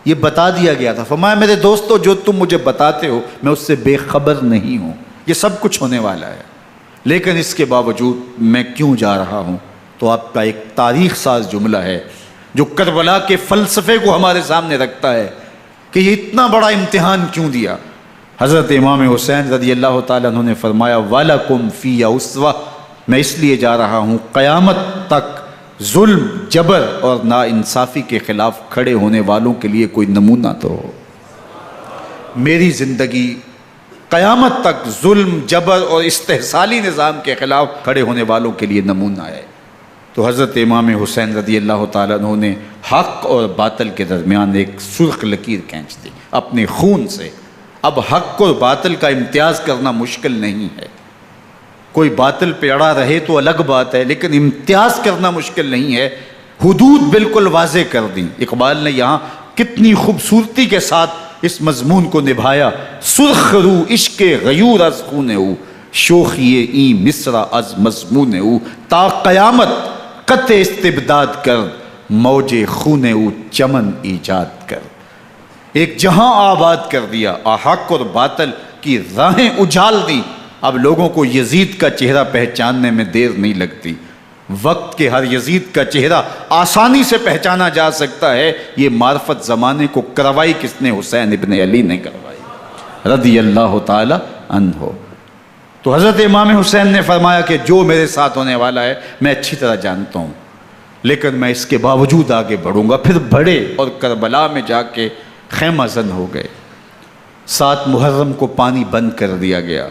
یہ بتا دیا گیا تھا۔ فرمایا میرے دوستو جو تم مجھے بتاتے ہو میں اس سے بے خبر نہیں ہوں، یہ سب کچھ ہونے والا ہے، لیکن اس کے باوجود میں کیوں جا رہا ہوں؟ تو آپ کا ایک تاریخ ساز جملہ ہے جو کربلا کے فلسفے کو ہمارے سامنے رکھتا ہے کہ یہ اتنا بڑا امتحان کیوں دیا۔ حضرت امام حسین رضی اللہ تعالیٰ عنہ نے فرمایا وَلَكُمْ فِيَّ أُسْوَةٌ، میں اس لیے جا رہا ہوں قیامت تک ظلم، جبر اور ناانصافی کے خلاف کھڑے ہونے والوں کے لیے کوئی نمونہ تو ہو۔ میری زندگی قیامت تک ظلم، جبر اور استحصالی نظام کے خلاف کھڑے ہونے والوں کے لیے نمونہ ہے۔ تو حضرت امام حسین رضی اللہ تعالیٰ عنہ نے حق اور باطل کے درمیان ایک سرخ لکیر کھینچ دی اپنے خون سے۔ اب حق اور باطل کا امتیاز کرنا مشکل نہیں ہے، کوئی باطل پہ اڑا رہے تو الگ بات ہے، لیکن امتیاز کرنا مشکل نہیں ہے۔ حدود بالکل واضح کر دیں۔ اقبال نے یہاں کتنی خوبصورتی کے ساتھ اس مضمون کو نبھایا۔ سرخ رو عشق غیور از خون او، شوخی این مصرع از مضمون او، تا قیامت قطع استبداد کر، موج خون او چمن ایجاد کر۔ ایک جہاں آباد کر دیا، حق اور باطل کی راہیں اجال دی۔ اب لوگوں کو یزید کا چہرہ پہچاننے میں دیر نہیں لگتی، وقت کے ہر یزید کا چہرہ آسانی سے پہچانا جا سکتا ہے۔ یہ معرفت زمانے کو کروائی کس نے؟ حسین ابن علی نے کروائی رضی اللہ تعالی عنہ۔ تو حضرت امام حسین نے فرمایا کہ جو میرے ساتھ ہونے والا ہے میں اچھی طرح جانتا ہوں، لیکن میں اس کے باوجود آگے بڑھوں گا۔ پھر بڑھے اور کربلا میں جا کے خیمہ زن ہو گئے۔ 7 محرم کو پانی بند کر دیا گیا۔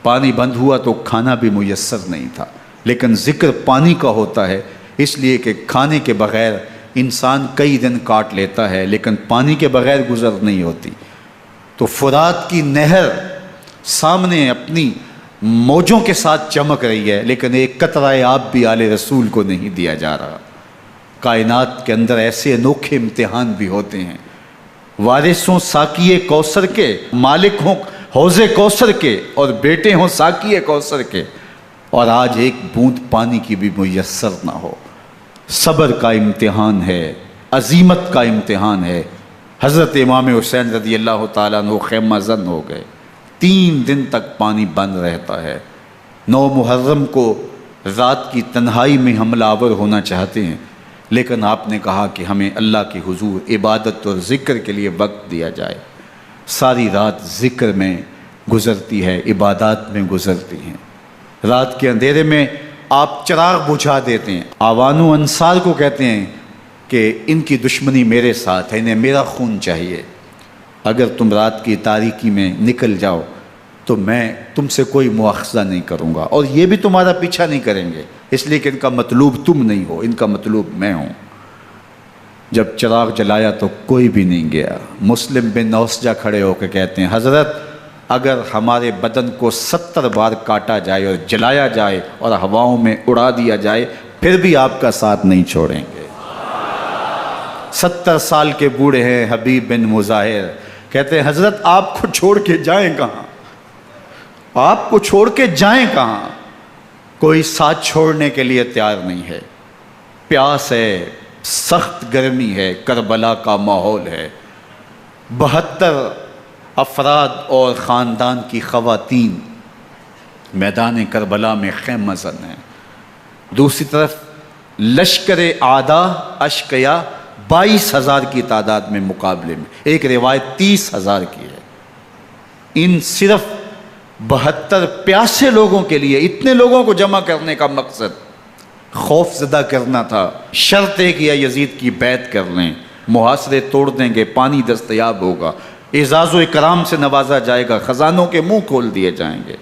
پانی بند ہوا تو کھانا بھی میسر نہیں تھا، لیکن ذکر پانی کا ہوتا ہے اس لیے کہ کھانے کے بغیر انسان کئی دن کاٹ لیتا ہے، لیکن پانی کے بغیر گزر نہیں ہوتی۔ تو فرات کی نہر سامنے اپنی موجوں کے ساتھ چمک رہی ہے، لیکن ایک قطرہ آب بھی آل رسول کو نہیں دیا جا رہا۔ کائنات کے اندر ایسے انوکھے امتحان بھی ہوتے ہیں، وارثوں ساقی کوثر کے، مالک ہوں حوض کوثر کے، اور بیٹے ہوں ساقی کوثر کے، اور آج ایک بوند پانی کی بھی میسر نہ ہو۔ صبر کا امتحان ہے، عزیمت کا امتحان ہے۔ حضرت امام حسین رضی اللہ تعالیٰ عنہ خیمہ زن ہو گئے۔ 3 دن تک پانی بند رہتا ہے۔ 9 محرم کو رات کی تنہائی میں حملہ آور ہونا چاہتے ہیں، لیکن آپ نے کہا کہ ہمیں اللہ کے حضور عبادت اور ذکر کے لیے وقت دیا جائے۔ ساری رات ذکر میں گزرتی ہے، عبادات میں گزرتی ہیں۔ رات کے اندھیرے میں آپ چراغ بجھا دیتے ہیں۔ آوان و انصار کو کہتے ہیں کہ ان کی دشمنی میرے ساتھ ہے، انہیں میرا خون چاہیے، اگر تم رات کی تاریکی میں نکل جاؤ تو میں تم سے کوئی مواخذہ نہیں کروں گا، اور یہ بھی تمہارا پیچھا نہیں کریں گے، اس لیے کہ ان کا مطلوب تم نہیں ہو، ان کا مطلوب میں ہوں۔ جب چراغ جلایا تو کوئی بھی نہیں گیا۔ مسلم بن نوسجہ کھڑے ہو کے کہتے ہیں حضرت اگر ہمارے بدن کو 70 بار کاٹا جائے اور جلایا جائے اور ہواؤں میں اڑا دیا جائے پھر بھی آپ کا ساتھ نہیں چھوڑیں گے۔ 70 سال کے بوڑھے ہیں حبیب بن مظاہر، کہتے ہیں حضرت آپ کو چھوڑ کے جائیں کہاں، آپ کو چھوڑ کے جائیں کہاں، کوئی ساتھ چھوڑنے کے لیے تیار نہیں ہے۔ پیاس ہے، سخت گرمی ہے، کربلا کا ماحول ہے، 72 افراد اور خاندان کی خواتین میدان کربلا میں خیمہ زن ہیں۔ دوسری طرف لشکر اعداء اشقیا 22,000 کی تعداد میں مقابلے میں، ایک روایت 30,000 کی ہے۔ ان صرف 72 پیاسے لوگوں کے لیے اتنے لوگوں کو جمع کرنے کا مقصد خوف زدہ کرنا تھا۔ شرط ہے کہ یا یزید کی بیعت کر لیں، محاصرے توڑ دیں گے، پانی دستیاب ہوگا، اعزاز و اکرام سے نوازا جائے گا، خزانوں کے منہ کھول دیے جائیں گے۔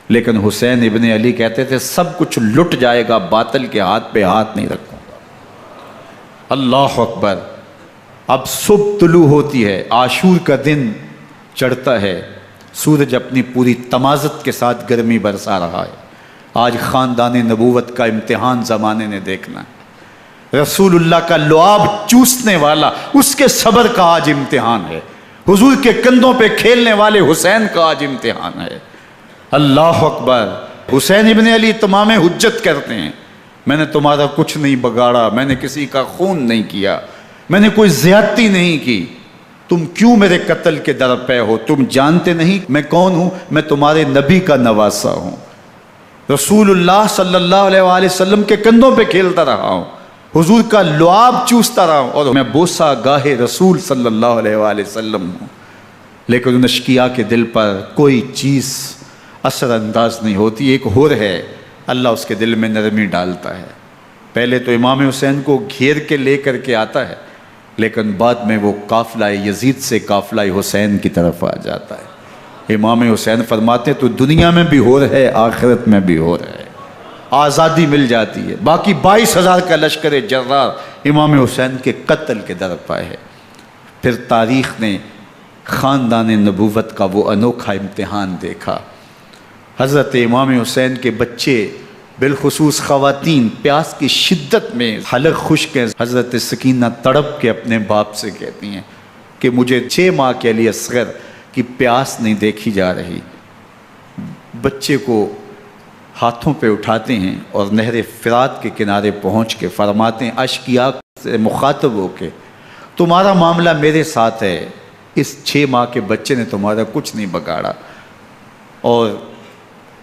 لیکن حسین ابن علی کہتے تھے سب کچھ لٹ جائے گا، باطل کے ہاتھ پہ ہاتھ نہیں رکھوں گا۔ اللہ اکبر۔ اب صبح طلوع ہوتی ہے، عاشور کا دن چڑھتا ہے، سورج اپنی پوری تمازت کے ساتھ گرمی برسا رہا ہے۔ آج خاندان نبوت کا امتحان زمانے نے دیکھنا ہے۔ رسول اللہ کا لعاب چوسنے والا اس کے صبر کا آج امتحان ہے، حضور کے کندھوں پہ کھیلنے والے حسین کا آج امتحان ہے۔ اللہ اکبر۔ حسین ابن علی تمام حجت کرتے ہیں میں نے تمہارا کچھ نہیں بگاڑا، میں نے کسی کا خون نہیں کیا، میں نے کوئی زیادتی نہیں کی، تم کیوں میرے قتل کے در پہ ہو؟ تم جانتے نہیں میں کون ہوں؟ میں تمہارے نبی کا نواسا ہوں، رسول اللہ صلی اللہ علیہ وآلہ وسلم کے کندھوں پہ کھیلتا رہا ہوں، حضور کا لعاب چوستا رہا ہوں، اور میں بوسہ گاہ رسول صلی اللہ علیہ وآلہ وسلم ہوں۔ لیکن ان اشقیاء کے دل پر کوئی چیز اثر انداز نہیں ہوتی۔ ایک ہور ہے، اللہ اس کے دل میں نرمی ڈالتا ہے۔ پہلے تو امام حسین کو گھیر کے لے کر کے آتا ہے، لیکن بعد میں وہ قافلہ یزید سے قافلہ حسین کی طرف آ جاتا ہے۔ امام حسین فرماتے تو دنیا میں بھی ہو رہے، آخرت میں بھی ہو رہے، آزادی مل جاتی ہے۔ باقی 22,000 کا لشکر جرار امام حسین کے قتل کے در پہ ہے۔ پھر تاریخ نے خاندان نبوت کا وہ انوکھا امتحان دیکھا۔ حضرت امام حسین کے بچے بالخصوص خواتین پیاس کی شدت میں حلق خشک ہیں۔ حضرت سکینہ تڑپ کے اپنے باپ سے کہتی ہیں کہ مجھے 6 ماہ کے لیے اصغر کی پیاس نہیں دیکھی جا رہی۔ بچے کو ہاتھوں پہ اٹھاتے ہیں اور نہر فرات کے کنارے پہنچ کے فرماتے ہیں اشقیاء سے مخاطب ہو کے تمہارا معاملہ میرے ساتھ ہے، اس 6 ماہ کے بچے نے تمہارا کچھ نہیں بگاڑا، اور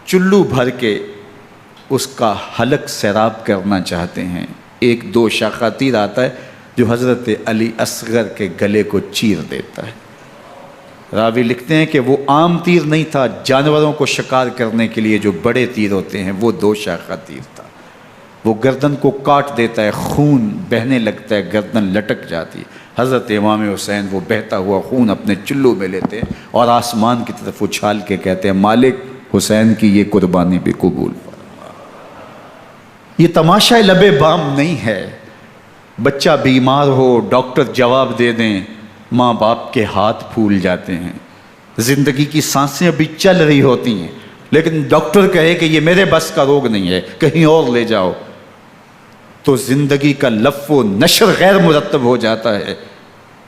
چلو بھر کے اس کا حلق سیراب کرنا چاہتے ہیں۔ ایک 2 شاخہ تیر آتا ہے جو حضرت علی اصغر کے گلے کو چیر دیتا ہے۔ راوی لکھتے ہیں کہ وہ عام تیر نہیں تھا، جانوروں کو شکار کرنے کے لیے جو بڑے تیر ہوتے ہیں وہ 2 شاخہ تیر تھا۔ وہ گردن کو کاٹ دیتا ہے، خون بہنے لگتا ہے، گردن لٹک جاتی ہے۔ حضرت امام حسین وہ بہتا ہوا خون اپنے چلو میں لیتے ہیں اور آسمان کی طرف اچھال کے کہتے ہیں مالک حسین کی یہ قربانی بھی قبول فرما۔ یہ تماشا لبے بام نہیں ہے، بچہ بیمار ہو ڈاکٹر جواب دے دیں، ماں باپ کے ہاتھ پھول جاتے ہیں، زندگی کی سانسیں ابھی چل رہی ہوتی ہیں، لیکن ڈاکٹر کہے کہ یہ میرے بس کا روگ نہیں ہے، کہیں اور لے جاؤ، تو زندگی کا لف و نشر غیر مرتب ہو جاتا ہے۔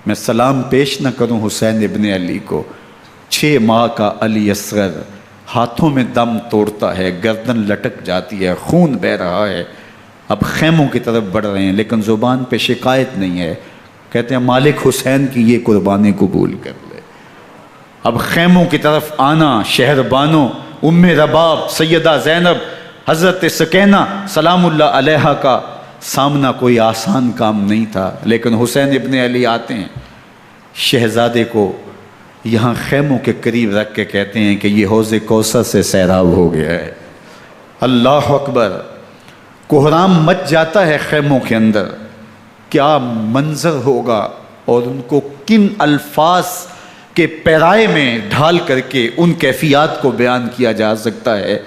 میں سلام پیش نہ کروں حسین ابن علی کو، 6 ماہ کا علی اصغر ہاتھوں میں دم توڑتا ہے، گردن لٹک جاتی ہے، خون بہ رہا ہے، اب خیموں کی طرف بڑھ رہے ہیں، لیکن زبان پہ شکایت نہیں ہے، کہتے ہیں مالک حسین کی یہ قربانی قبول کر لے۔ اب خیموں کی طرف آنا، شہر بانوں ام رباب سیدہ زینب حضرت سکینہ سلام اللہ علیہا کا سامنا کوئی آسان کام نہیں تھا، لیکن حسین ابن علی آتے ہیں، شہزادے کو یہاں خیموں کے قریب رکھ کے کہتے ہیں کہ یہ حوض کوثر سے سیراب ہو گیا ہے۔ اللہ اکبر، کوہرام مچ جاتا ہے خیموں کے اندر، کیا منظر ہوگا، اور ان کو کن الفاظ کے پیرائے میں ڈھال کر کے ان کیفیات کو بیان کیا جا سکتا ہے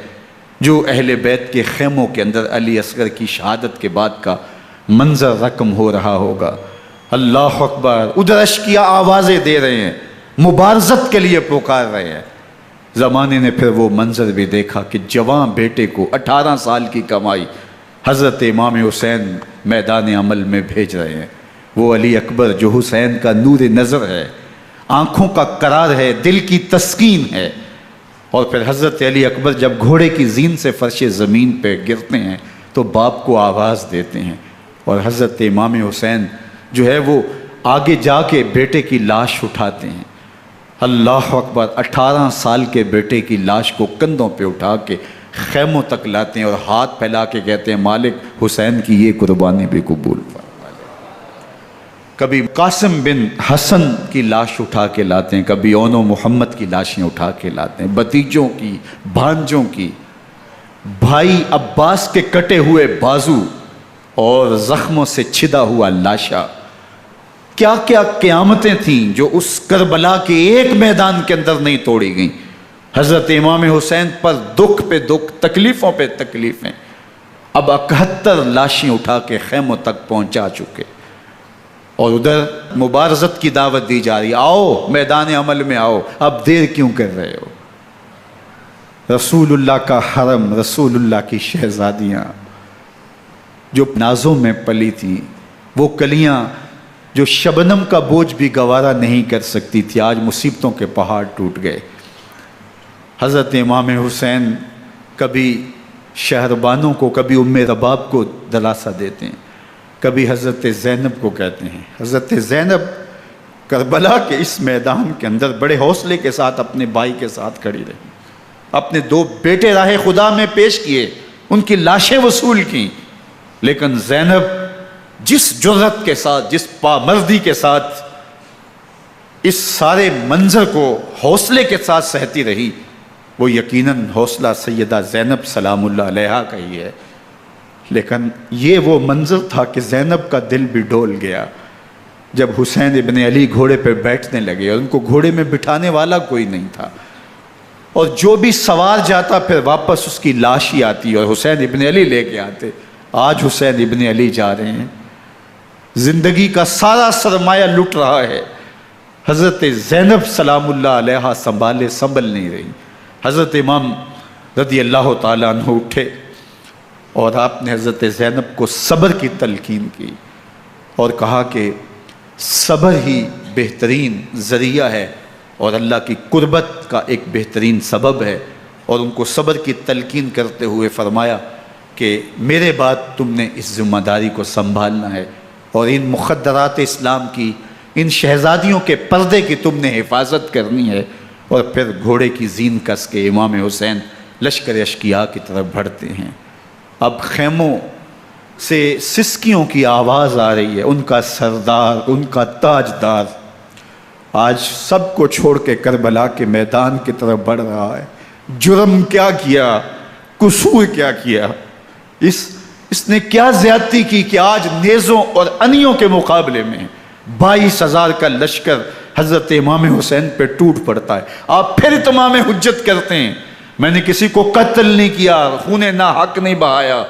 جو اہل بیت کے خیموں کے اندر علی اصغر کی شہادت کے بعد کا منظر رقم ہو رہا ہوگا۔ اللہ اکبر، ادھر عشقیہ آوازیں دے رہے ہیں، مبارزت کے لیے پکار رہے ہیں۔ زمانے نے پھر وہ منظر بھی دیکھا کہ جوان بیٹے کو 18 سال کی کمائی حضرت امام حسین میدان عمل میں بھیج رہے ہیں۔ وہ علی اکبر جو حسین کا نور نظر ہے، آنکھوں کا قرار ہے، دل کی تسکین ہے۔ اور پھر حضرت علی اکبر جب گھوڑے کی زین سے فرش زمین پہ گرتے ہیں تو باپ کو آواز دیتے ہیں، اور حضرت امام حسین جو ہے وہ آگے جا کے بیٹے کی لاش اٹھاتے ہیں۔ اللہ اکبر، 18 سال کے بیٹے کی لاش کو کندھوں پہ اٹھا کے خیموں تک لاتے ہیں اور ہاتھ پھیلا کے کہتے ہیں مالک حسین کی یہ قربانی بھی قبول فرما۔ کبھی قاسم بن حسن کی لاش اٹھا کے لاتے ہیں، کبھی اون و محمد کی لاشیں اٹھا کے لاتے ہیں، بتیجوں کی، بھانجوں کی، بھائی عباس کے کٹے ہوئے بازو اور زخموں سے چھدا ہوا لاشا۔ کیا کیا قیامتیں تھیں جو اس کربلا کے ایک میدان کے اندر نہیں توڑی گئیں۔ حضرت امام حسین پر دکھ پہ دکھ، تکلیفوں پہ تکلیفیں، اب 71 لاشیں اٹھا کے خیموں تک پہنچا چکے، اور ادھر مبارزت کی دعوت دی جا رہی، آؤ میدان عمل میں آؤ، اب دیر کیوں کر رہے ہو۔ رسول اللہ کا حرم، رسول اللہ کی شہزادیاں جو نازوں میں پلی تھیں، وہ کلیاں جو شبنم کا بوجھ بھی گوارا نہیں کر سکتی تھی، آج مصیبتوں کے پہاڑ ٹوٹ گئے۔ حضرت امام حسین کبھی شہربانوں کو، کبھی ام رباب کو دلاسا دیتے ہیں، کبھی حضرت زینب کو کہتے ہیں۔ حضرت زینب کربلا کے اس میدان کے اندر بڑے حوصلے کے ساتھ اپنے بھائی کے ساتھ کھڑی رہی، اپنے 2 بیٹے راہ خدا میں پیش کیے، ان کی لاشیں وصول کیں، لیکن زینب جس جرأت کے ساتھ، جس پامردی کے ساتھ اس سارے منظر کو حوصلے کے ساتھ سہتی رہی، وہ یقیناً حوصلہ سیدہ زینب سلام اللہ علیہا کا ہی ہے۔ لیکن یہ وہ منظر تھا کہ زینب کا دل بھی ڈول گیا جب حسین ابن علی گھوڑے پہ بیٹھنے لگے، اور ان کو گھوڑے میں بٹھانے والا کوئی نہیں تھا، اور جو بھی سوار جاتا پھر واپس اس کی لاش ہی آتی اور حسین ابن علی لے کے آتے۔ آج حسین ابن علی جا رہے ہیں، زندگی کا سارا سرمایہ لٹ رہا ہے، حضرت زینب سلام اللہ علیہا سنبھل نہیں رہی۔ حضرت امام رضی اللہ تعالیٰ عنہ اٹھے اور آپ نے حضرت زینب کو صبر کی تلقین کی اور کہا کہ صبر ہی بہترین ذریعہ ہے اور اللہ کی قربت کا ایک بہترین سبب ہے، اور ان کو صبر کی تلقین کرتے ہوئے فرمایا کہ میرے بعد تم نے اس ذمہ داری کو سنبھالنا ہے، اور ان مخدرات اسلام کی، ان شہزادیوں کے پردے کی تم نے حفاظت کرنی ہے۔ اور پھر گھوڑے کی زین کس کے امام حسین لشکر اشقیاء کی طرف بڑھتے ہیں۔ اب خیموں سے سسکیوں کی آواز آ رہی ہے، ان کا سردار، ان کا تاجدار آج سب کو چھوڑ کے کربلا کے میدان کی طرف بڑھ رہا ہے۔ جرم کیا کیا، قصور کیا کیا، اس نے کیا زیادتی کی کہ آج نیزوں اور انیوں کے مقابلے میں 22,000 کا لشکر حضرت امام حسین پہ ٹوٹ پڑتا ہے۔ آپ پھر تمام حجت کرتے ہیں میں نے کسی کو قتل نہیں کیا، خون ناحق نہیں بہایا،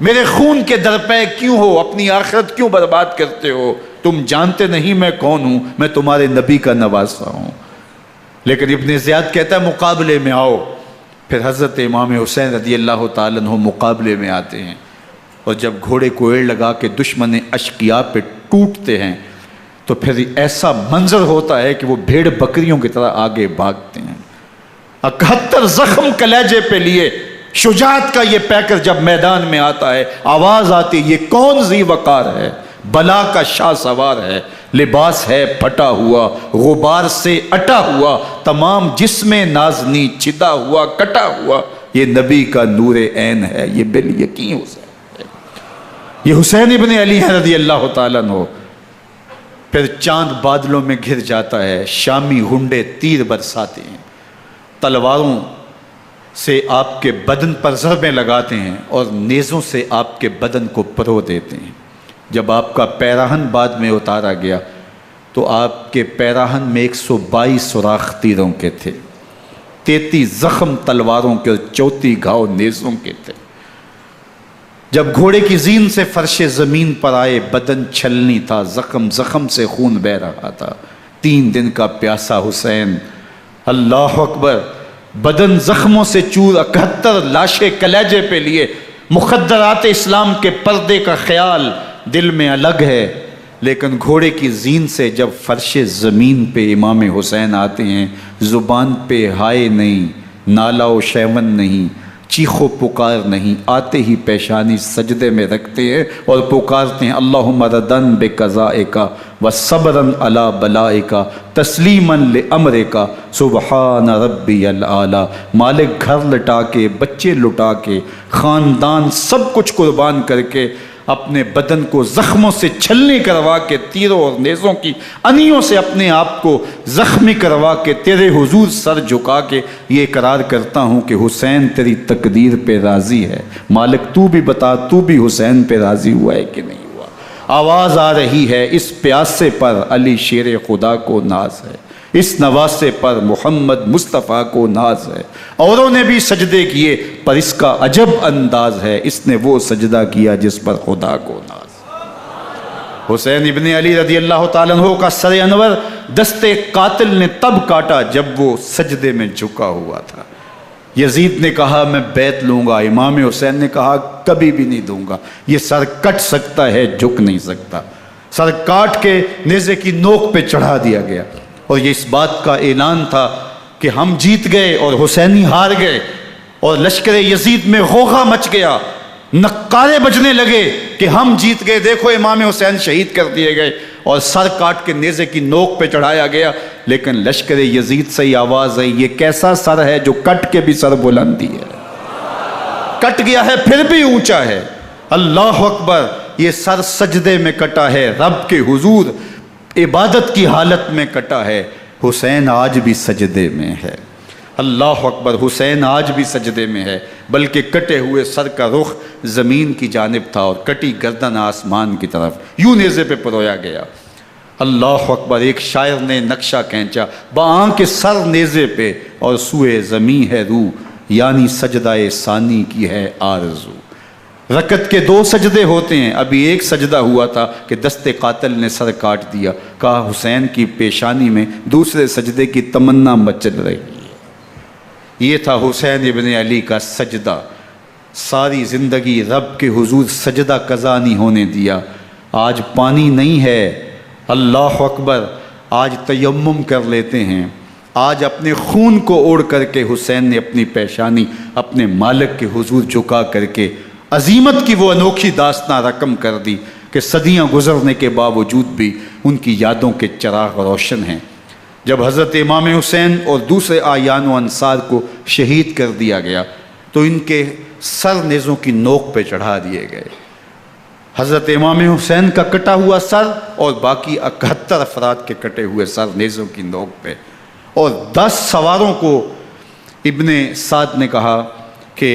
میرے خون کے درپے کیوں ہو، اپنی آخرت کیوں برباد کرتے ہو، تم جانتے نہیں میں کون ہوں، میں تمہارے نبی کا نواسا ہوں۔ لیکن ابن زیاد کہتا ہے مقابلے میں آؤ۔ پھر حضرت امام حسین رضی اللہ تعالیٰ عنہ مقابلے میں آتے ہیں، اور جب گھوڑے کو ایڑ لگا کے دشمن اشقیاء پہ ٹوٹتے ہیں تو پھر ایسا منظر ہوتا ہے کہ وہ بھیڑ بکریوں کی طرح آگے بھاگتے ہیں۔ 71 زخم کلیجے پہ لیے شجاعت کا یہ پیکر جب میدان میں آتا ہے، آواز آتی، یہ کون ذی وقار ہے، بلا کا شاہ سوار ہے، لباس ہے پھٹا ہوا، غبار سے اٹا ہوا، تمام جسم نازنی چدا ہوا کٹا ہوا، یہ نبی کا نور عین ہے، یہ بالیقین حسین ہے، یہ حسین ابن علی ہے رضی اللہ تعالیٰ عنہ۔ پھر چاند بادلوں میں گھر جاتا ہے، شامی ہنڈے تیر برساتے ہیں، تلواروں سے آپ کے بدن پر ضربیں لگاتے ہیں اور نیزوں سے آپ کے بدن کو پرو دیتے ہیں۔ جب آپ کا پیراہن بعد میں اتارا گیا تو آپ کے پیراہن میں 122 سوراخ تیروں کے تھے، 33 زخم تلواروں کے اور 34 گھاؤ نیزوں کے تھے۔ جب گھوڑے کی زین سے فرش زمین پر آئے، بدن چھلنی تھا، زخم زخم سے خون بہہ رہا تھا، 3 دن کا پیاسا حسین، اللہ اکبر، بدن زخموں سے چور، 71 لاشیں کلیجے پہ لیے، مخدرات اسلام کے پردے کا خیال دل میں الگ ہے، لیکن گھوڑے کی زین سے جب فرش زمین پہ امام حسین آتے ہیں، زبان پہ ہائے نہیں، نالا و شیون نہیں، چیخ و پکار نہیں، آتے ہی پیشانی سجدے میں رکھتے ہیں اور پکارتے ہیں اللہم ردن بقضائک و صبرن علی بلائک تسلیما لامرک سبحان ربی العالی۔ مالک گھر لٹا کے، بچے لٹا کے، خاندان سب کچھ قربان کر کے، اپنے بدن کو زخموں سے چھلنی کروا کے، تیروں اور نیزوں کی انیوں سے اپنے آپ کو زخمی کروا کے، تیرے حضور سر جھکا کے یہ اقرار کرتا ہوں کہ حسین تیری تقدیر پہ راضی ہے، مالک تو بھی بتا، تو بھی حسین پہ راضی ہوا ہے کہ نہیں ہوا۔ آواز آ رہی ہے، اس پیاسے پر علی شیر خدا کو ناز ہے، اس نواسے پر محمد مصطفیٰ کو ناز ہے۔ اوروں نے بھی سجدے کیے پر اس کا عجب انداز ہے، اس نے وہ سجدہ کیا جس پر خدا کو ناز ہے۔ حسین ابن علی رضی اللہ تعالیٰ عنہ کا سر انور دستے قاتل نے تب کاٹا جب وہ سجدے میں جھکا ہوا تھا۔ یزید نے کہا میں بیعت لوں گا، امام حسین نے کہا کبھی بھی نہیں دوں گا، یہ سر کٹ سکتا ہے جھک نہیں سکتا۔ سر کاٹ کے نیزے کی نوک پہ چڑھا دیا گیا اور یہ اس بات کا اعلان تھا کہ ہم جیت گئے اور حسینی ہار گئے، اور لشکر یزید میں غوغا مچ گیا، نقارے بجنے لگے کہ ہم جیت گئے، دیکھو امام حسین شہید کر دیے گئے، اور سر کاٹ کے نیزے کی نوک پہ چڑھایا گیا۔ لیکن لشکر یزید سے ہی آواز آئی یہ کیسا سر ہے جو کٹ کے بھی سر بلندی ہے، کٹ گیا ہے پھر بھی اونچا ہے، اللہ اکبر، یہ سر سجدے میں کٹا ہے، رب کے حضور عبادت کی حالت میں کٹا ہے۔ حسین آج بھی سجدے میں ہے، اللہ اکبر، حسین آج بھی سجدے میں ہے، بلکہ کٹے ہوئے سر کا رخ زمین کی جانب تھا اور کٹی گردن آسمان کی طرف، یوں نیزے پہ پرویا گیا۔ اللہ اکبر، ایک شاعر نے نقشہ کھینچا، بآنکھ سر نیزے پہ اور سوئے زمیں ہے روح، یعنی سجدہ ثانی کی ہے آرزو۔ رکعت کے 2 سجدے ہوتے ہیں، ابھی ایک سجدہ ہوا تھا کہ دست قاتل نے سر کاٹ دیا، کہا حسین کی پیشانی میں دوسرے سجدے کی تمنا مچل رہی ہے۔ یہ تھا حسین ابن علی کا سجدہ، ساری زندگی رب کے حضور سجدہ قضا نہیں ہونے دیا۔ آج پانی نہیں ہے، اللہ اکبر، آج تیمم کر لیتے ہیں، آج اپنے خون کو اوڑھ کر کے حسین نے اپنی پیشانی اپنے مالک کے حضور جھکا کر کے عظیمت کی وہ انوکھی داستان رقم کر دی کہ صدیاں گزرنے کے باوجود بھی ان کی یادوں کے چراغ روشن ہیں۔ جب حضرت امام حسین اور دوسرے اعیان و انصار کو شہید کر دیا گیا تو ان کے سر نیزوں کی نوک پہ چڑھا دیے گئے، حضرت امام حسین کا کٹا ہوا سر اور باقی 71 افراد کے کٹے ہوئے سر نیزوں کی نوک پہ، اور 10 سواروں کو ابن سعد نے کہا کہ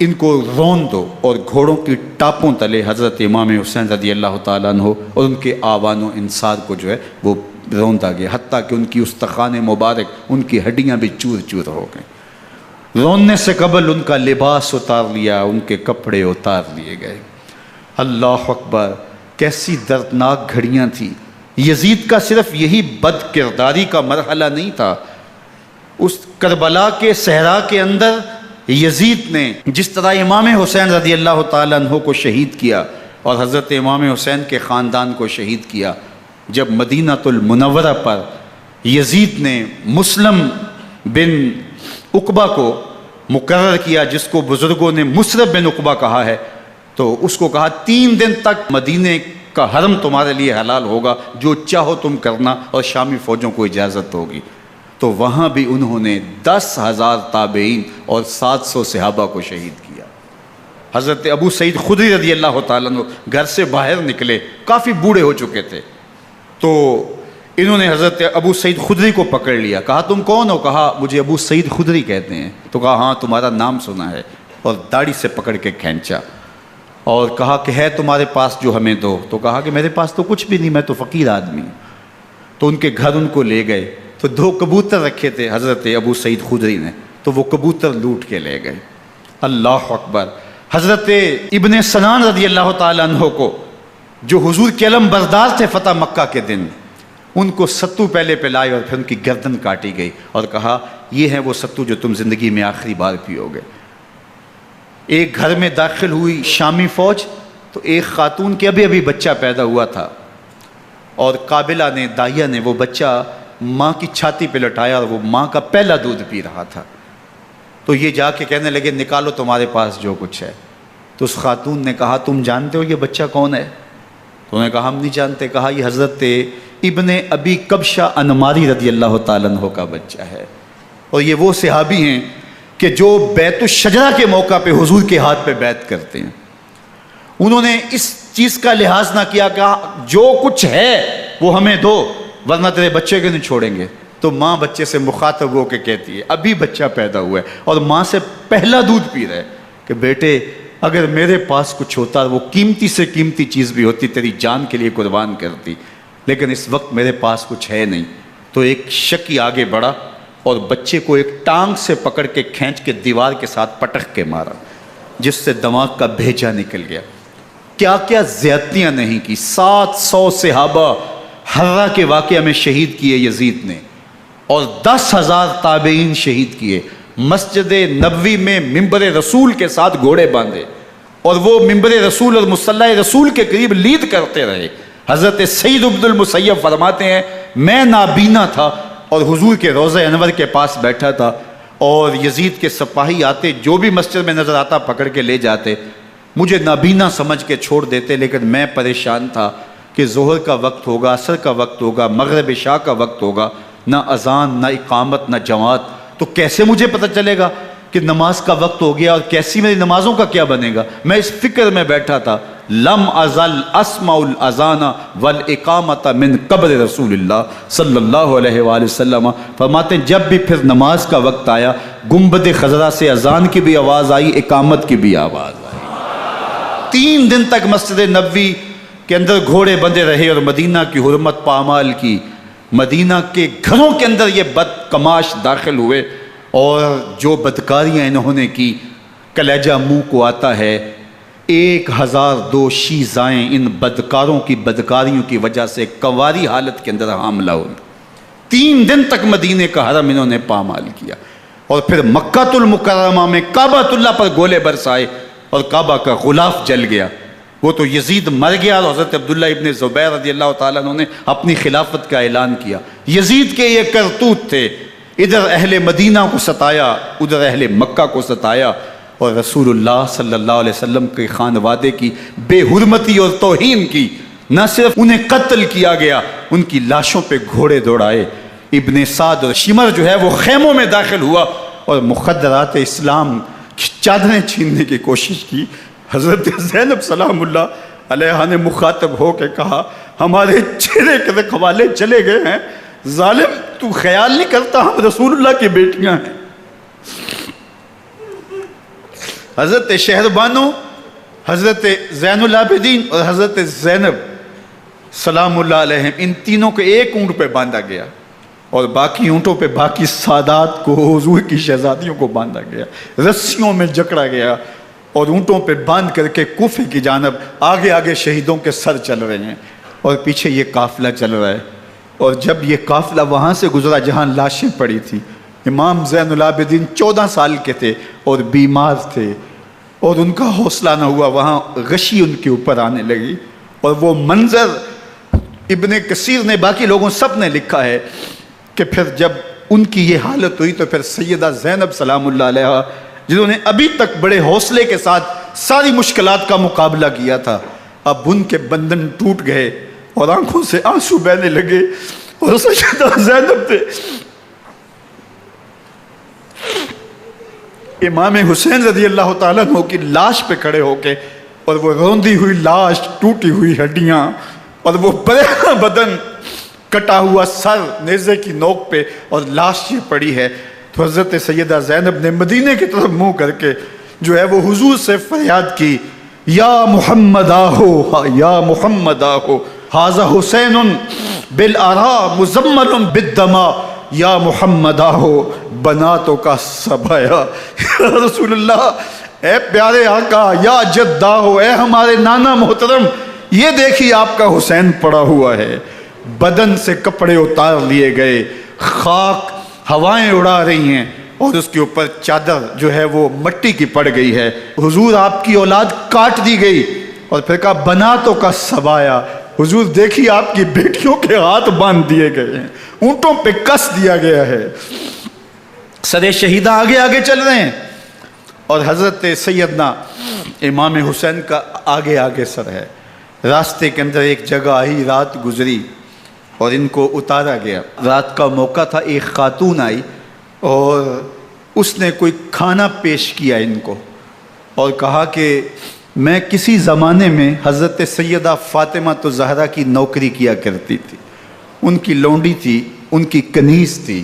ان کو رون دو، اور گھوڑوں کی ٹاپوں تلے حضرت امام حسین رضی اللہ تعالیٰ عنہ اور ان کے آوان و انصار کو جو ہے وہ روندا گیا، حتیٰ کہ ان کی استخوان مبارک، ان کی ہڈیاں بھی چور چور ہو گئیں۔ روننے سے قبل ان کا لباس اتار لیا، ان کے کپڑے اتار لیے گئے۔ اللہ اکبر، کیسی دردناک گھڑیاں تھیں۔ یزید کا صرف یہی بد کرداری کا مرحلہ نہیں تھا، اس کربلا کے صحرا کے اندر یزید نے جس طرح امام حسین رضی اللہ تعالیٰ عنہ کو شہید کیا اور حضرت امام حسین کے خاندان کو شہید کیا، جب مدینہ المنورہ پر یزید نے مسلم بن عقبہ کو مقرر کیا، جس کو بزرگوں نے مصرب بن عقبہ کہا ہے، تو اس کو کہا 3 دن تک مدینے کا حرم تمہارے لیے حلال ہوگا، جو چاہو تم کرنا، اور شامی فوجوں کو اجازت ہوگی۔ تو وہاں بھی انہوں نے 10,000 تابعین اور 700 صحابہ کو شہید کیا۔ حضرت ابو سعید خدری رضی اللہ تعالیٰ عنہ گھر سے باہر نکلے، کافی بوڑھے ہو چکے تھے، تو انہوں نے حضرت ابو سعید خدری کو پکڑ لیا، کہا تم کون ہو؟ کہا مجھے ابو سعید خدری کہتے ہیں۔ تو کہا ہاں تمہارا نام سنا ہے، اور داڑھی سے پکڑ کے کھینچا اور کہا کہ ہے تمہارے پاس جو ہمیں دو؟ تو کہا کہ میرے پاس تو کچھ بھی نہیں، میں تو فقیر آدمی ہوں۔ تو ان کے گھر ان کو لے گئے، تو 2 کبوتر رکھے تھے حضرت ابو سعید خدری نے، تو وہ کبوتر لوٹ کے لے گئے۔ اللہ اکبر۔ حضرت ابن سنان رضی اللہ تعالیٰ عنہ کو، جو حضور کے علم بردار تھے فتح مکہ کے دن، ان کو ستو پہلے پلائے اور پھر ان کی گردن کاٹی گئی، اور کہا یہ ہے وہ ستو جو تم زندگی میں آخری بار پیو گے۔ ایک گھر میں داخل ہوئی شامی فوج، تو ایک خاتون کے ابھی بچہ پیدا ہوا تھا، اور قابلہ نے، دائیہ نے وہ بچہ ماں کی چھاتی پہ لٹایا، اور وہ ماں کا پہلا دودھ پی رہا تھا۔ تو یہ جا کے کہنے لگے نکالو تمہارے پاس جو کچھ ہے۔ تو اس خاتون نے کہا تم جانتے ہو یہ بچہ کون ہے؟ تو انہوں نے کہا ہم نہیں جانتے۔ کہا یہ حضرت ابن ابی کبشہ انماری رضی اللہ تعالیٰ عنہ کا بچہ ہے، اور یہ وہ صحابی ہیں کہ جو بیت الشجرہ کے موقع پہ حضور کے ہاتھ پہ بیعت کرتے ہیں۔ انہوں نے اس چیز کا لحاظ نہ کیا کہ جو کچھ ہے وہ ہمیں دو، ورنہ تیرے بچے کو نہیں چھوڑیں گے۔ تو ماں بچے سے مخاطب ہو کے کہتی ہے، ابھی بچہ پیدا ہوا ہے اور ماں سے پہلا دودھ پی رہا ہے، کہ بیٹے اگر میرے پاس کچھ ہوتا، وہ قیمتی سے قیمتی چیز بھی ہوتی، تیری جان کے لیے قربان کرتی، لیکن اس وقت میرے پاس کچھ ہے نہیں۔ تو ایک شکی آگے بڑھا اور بچے کو ایک ٹانگ سے پکڑ کے کھینچ کے دیوار کے ساتھ پٹک کے مارا، جس سے دماغ کا بھیجا نکل گیا۔ کیا کیا زیادتیاں نہیں کی۔ 700 صحابہ حرہ کے واقعہ میں شہید کیے یزید نے، اور 10,000 تابعین شہید کیے۔ مسجد نبوی میں ممبر رسول کے ساتھ گھوڑے باندھے، اور وہ ممبر رسول اور مصلی رسول کے قریب لید کرتے رہے۔ حضرت سعید عبد المسیب فرماتے ہیں میں نابینا تھا اور حضور کے روضہ انور کے پاس بیٹھا تھا، اور یزید کے سپاہی آتے، جو بھی مسجد میں نظر آتا پکڑ کے لے جاتے، مجھے نابینا سمجھ کے چھوڑ دیتے، لیکن میں پریشان تھا کہ ظہر کا وقت ہوگا، عصر کا وقت ہوگا، مغرب عشاء کا وقت ہوگا، نہ اذان، نہ اقامت، نہ جماعت، تو کیسے مجھے پتہ چلے گا کہ نماز کا وقت ہو گیا، اور کیسی میری نمازوں کا کیا بنے گا؟ میں اس فکر میں بیٹھا تھا۔ لم ازل اسمع الاذان والاقامت من قبر رسول اللہ صلی اللہ علیہ وآلہ وسلم۔ فرماتے ہیں جب بھی پھر نماز کا وقت آیا، گنبد خضرا سے اذان کی بھی آواز آئی، اقامت کی بھی آواز آئی۔ 3 دن تک مسجد نبوی کے اندر گھوڑے بندھے رہے، اور مدینہ کی حرمت پامال کی۔ مدینہ کے گھروں کے اندر یہ بدکماش داخل ہوئے، اور جو بدکاریاں انہوں نے کی، کلیجہ منہ کو آتا ہے۔ 1002 شیزائیں ان بدکاروں کی بدکاریوں کی وجہ سے کنواری حالت کے اندر حاملہ ہوئی۔ 3 دن تک مدینے کا حرم انہوں نے پامال کیا، اور پھر مکہ المکرمہ میں کعبۃ اللہ پر گولے برسائے، اور کعبہ کا غلاف جل گیا۔ وہ تو یزید مر گیا، اور حضرت عبداللہ ابن زبیر رضی اللہ تعالیٰ عنہ نے اپنی خلافت کا اعلان کیا۔ یزید کے یہ کرتوت تھے، ادھر اہل مدینہ کو ستایا، ادھر اہل مکہ کو ستایا، اور رسول اللہ صلی اللہ علیہ وسلم کے خانوادے کی بے حرمتی اور توہین کی۔ نہ صرف انہیں قتل کیا گیا، ان کی لاشوں پہ گھوڑے دوڑائے۔ ابن سعد اور شمر جو ہے وہ خیموں میں داخل ہوا، اور مخدرات اسلام کی چادریں چھیننے کی کوشش کی۔ حضرت زینب سلام اللہ علیہ نے مخاطب ہو کے کہا ہمارے چہرے کے رکھوالے چلے گئے ہیں، ظالم تو خیال نہیں کرتا ہم رسول اللہ کی بیٹیاں ہیں۔ حضرت شہربانو، حضرت زین العابدین اور حضرت زینب سلام اللہ علیہ، ان تینوں کو ایک اونٹ پہ باندھا گیا، اور باقی اونٹوں پہ باقی سادات کو، حضور کی شہزادیوں کو باندھا گیا، رسیوں میں جکڑا گیا، اور اونٹوں پہ باندھ کر کے کوفے کی جانب آگے آگے شہیدوں کے سر چل رہے ہیں، اور پیچھے یہ قافلہ چل رہا ہے۔ اور جب یہ قافلہ وہاں سے گزرا جہاں لاشیں پڑی تھیں، امام زین العابدین 14 سال کے تھے اور بیمار تھے، اور ان کا حوصلہ نہ ہوا، وہاں غشی ان کے اوپر آنے لگی، اور وہ منظر ابن کثیر نے، باقی لوگوں سب نے لکھا ہے کہ پھر جب ان کی یہ حالت ہوئی تو پھر سیدہ زینب سلام اللہ علیہ، جنہوں نے ابھی تک بڑے حوصلے کے ساتھ ساری مشکلات کا مقابلہ کیا تھا، اب ان کے بندھن ٹوٹ گئے اور آنکھوں سے آنسو بہنے لگے، اور سیدہ زینب نے امام حسین رضی اللہ تعالیٰ عنہ کی لاش پہ کھڑے ہو کے، اور وہ روندی ہوئی لاش، ٹوٹی ہوئی ہڈیاں، اور وہ برینا بدن، کٹا ہوا سر نیزے کی نوک پہ، اور لاش یہ پڑی ہے، تو حضرت سیدہ زینب نے مدینے کی طرف منہ کر کے جو ہے وہ حضور سے فریاد کی، یا محمد آہو، یا محمد آہو، ھذا حسین بالآراء مزمل بالدماء، یا محمد آہو بناتوں کا سبایا۔ یا رسول اللہ، اے پیارے آقا، یا جد آہو، اے ہمارے نانا محترم، یہ دیکھیے آپ کا حسین پڑا ہوا ہے، بدن سے کپڑے اتار لیے گئے، خاک ہوائیں اڑا رہی ہیں، اور اس کے اوپر چادر جو ہے وہ مٹی کی پڑ گئی ہے، حضور آپ کی اولاد کاٹ دی گئی، اور پھر کہا بناتوں کا سبایا، حضور دیکھیے آپ کی بیٹیوں کے ہاتھ باندھ دیے گئے ہیں، اونٹوں پہ کس دیا گیا ہے، سر شہیدہ آگے آگے چل رہے ہیں، اور حضرت سیدنا امام حسین کا آگے آگے سر ہے۔ راستے کے اندر ایک جگہ آئی، رات گزری اور ان کو اتارا گیا۔ رات کا موقع تھا، ایک خاتون آئی اور اس نے کوئی کھانا پیش کیا ان کو، اور کہا کہ میں کسی زمانے میں حضرت سیدہ فاطمہ الزہرا کی نوکری کیا کرتی تھی، ان کی لونڈی تھی، ان کی کنیز تھی،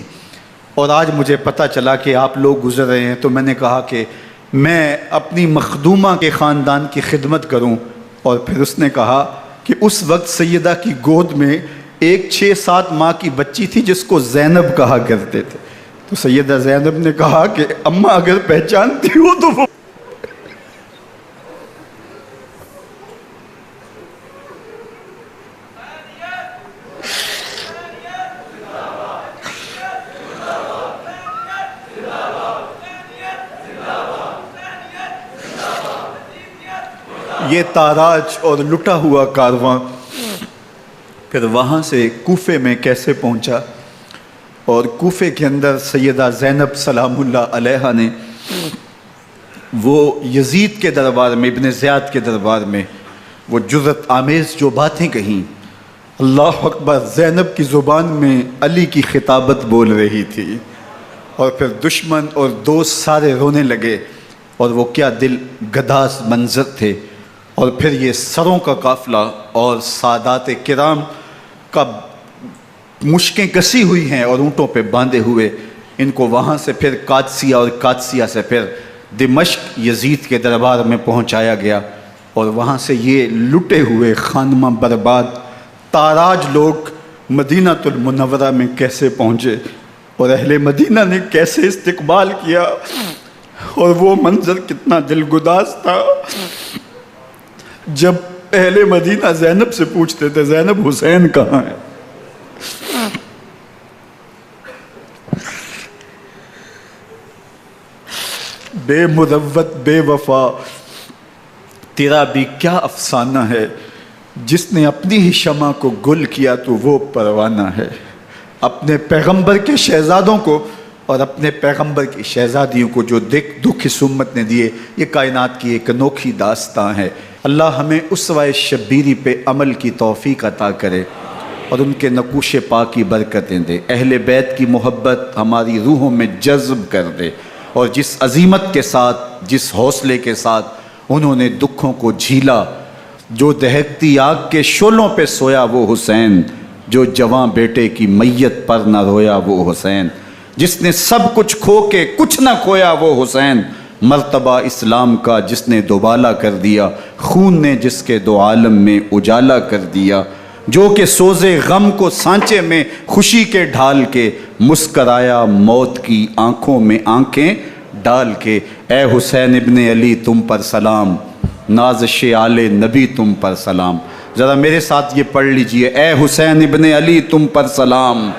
اور آج مجھے پتہ چلا کہ آپ لوگ گزر رہے ہیں، تو میں نے کہا کہ میں اپنی مخدومہ کے خاندان کی خدمت کروں۔ اور پھر اس نے کہا کہ اس وقت سیدہ کی گود میں ایک 6-7 ماہ کی بچی تھی جس کو زینب کہا کرتے تھے، تو سیدہ زینب نے کہا کہ اماں اگر پہچانتی ہو تو وہ یہ تاراج اور لٹا ہوا کارواں پھر وہاں سے کوفے میں کیسے پہنچا، اور کوفے کے اندر سیدہ زینب سلام اللہ علیہا نے وہ یزید کے دربار میں، ابن زیاد کے دربار میں وہ جرأت آمیز جو باتیں کہیں، اللہ اکبر، زینب کی زبان میں علی کی خطابت بول رہی تھی، اور پھر دشمن اور دوست سارے رونے لگے، اور وہ کیا دل گداز منظر تھے، اور پھر یہ سروں کا قافلہ اور سادات کرام کا مشکیں کسی ہوئی ہیں اور اونٹوں پہ باندھے ہوئے، ان کو وہاں سے پھر قادسیہ، اور قادسیہ سے پھر دمشق یزید کے دربار میں پہنچایا گیا، اور وہاں سے یہ لٹے ہوئے خانمہ برباد تاراج لوگ مدینہ المنورہ میں کیسے پہنچے، اور اہل مدینہ نے کیسے استقبال کیا، اور وہ منظر کتنا دلگداز تھا جب اہل مدینہ زینب سے پوچھتے تھے زینب حسین کہاں ہے؟ بے مروت بے وفا تیرا بھی کیا افسانہ ہے، جس نے اپنی ہی شمع کو گل کیا تو وہ پروانہ ہے۔ اپنے پیغمبر کے شہزادوں کو اور اپنے پیغمبر کی شہزادیوں کو جو دکھ اس امت نے دیے، یہ کائنات کی ایک انوکھی داستان ہے۔ اللہ ہمیں اسوہ شبیری پہ عمل کی توفیق عطا کرے اور ان کے نقوش پاک کی برکتیں دے، اہل بیت کی محبت ہماری روحوں میں جذب کر دے، اور جس عظیمت کے ساتھ، جس حوصلے کے ساتھ انہوں نے دکھوں کو جھیلا، جو دہکتی آگ کے شعلوں پہ سویا وہ حسین، جو جواں بیٹے کی میت پر نہ رویا وہ حسین، جس نے سب کچھ کھو کے کچھ نہ کھویا وہ حسین، مرتبہ اسلام کا جس نے دوبالا کر دیا، خون نے جس کے دو عالم میں اجالا کر دیا، جو کہ سوزے غم کو سانچے میں خوشی کے ڈھال کے مسکرایا موت کی آنکھوں میں آنکھیں ڈال کے۔ اے حسین ابن علی تم پر سلام، نازش آل نبی تم پر سلام۔ ذرا میرے ساتھ یہ پڑھ لیجئے، اے حسین ابن علی تم پر سلام،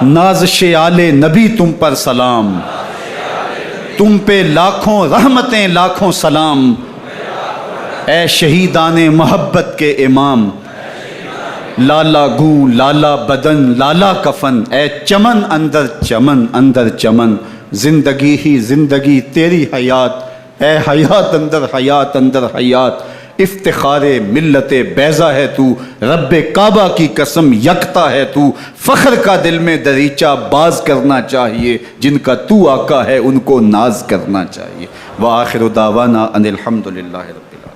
نازش آل نبی تم پر سلام، تم پہ لاکھوں رحمتیں لاکھوں سلام، اے شہیدان محبت کے امام، لالا گوں لالا بدن لالا کفن، اے چمن اندر چمن اندر چمن، زندگی ہی زندگی تیری حیات اے حیات اندر حیات اندر حیات، افتخار ملت بیضا ہے تو، رب کعبہ کی قسم یکتا ہے تو، فخر کا دل میں دریچہ باز کرنا چاہیے، جن کا تو آقا ہے ان کو ناز کرنا چاہیے۔ وآخر دعوانا ان الحمدللہ رب العالمین۔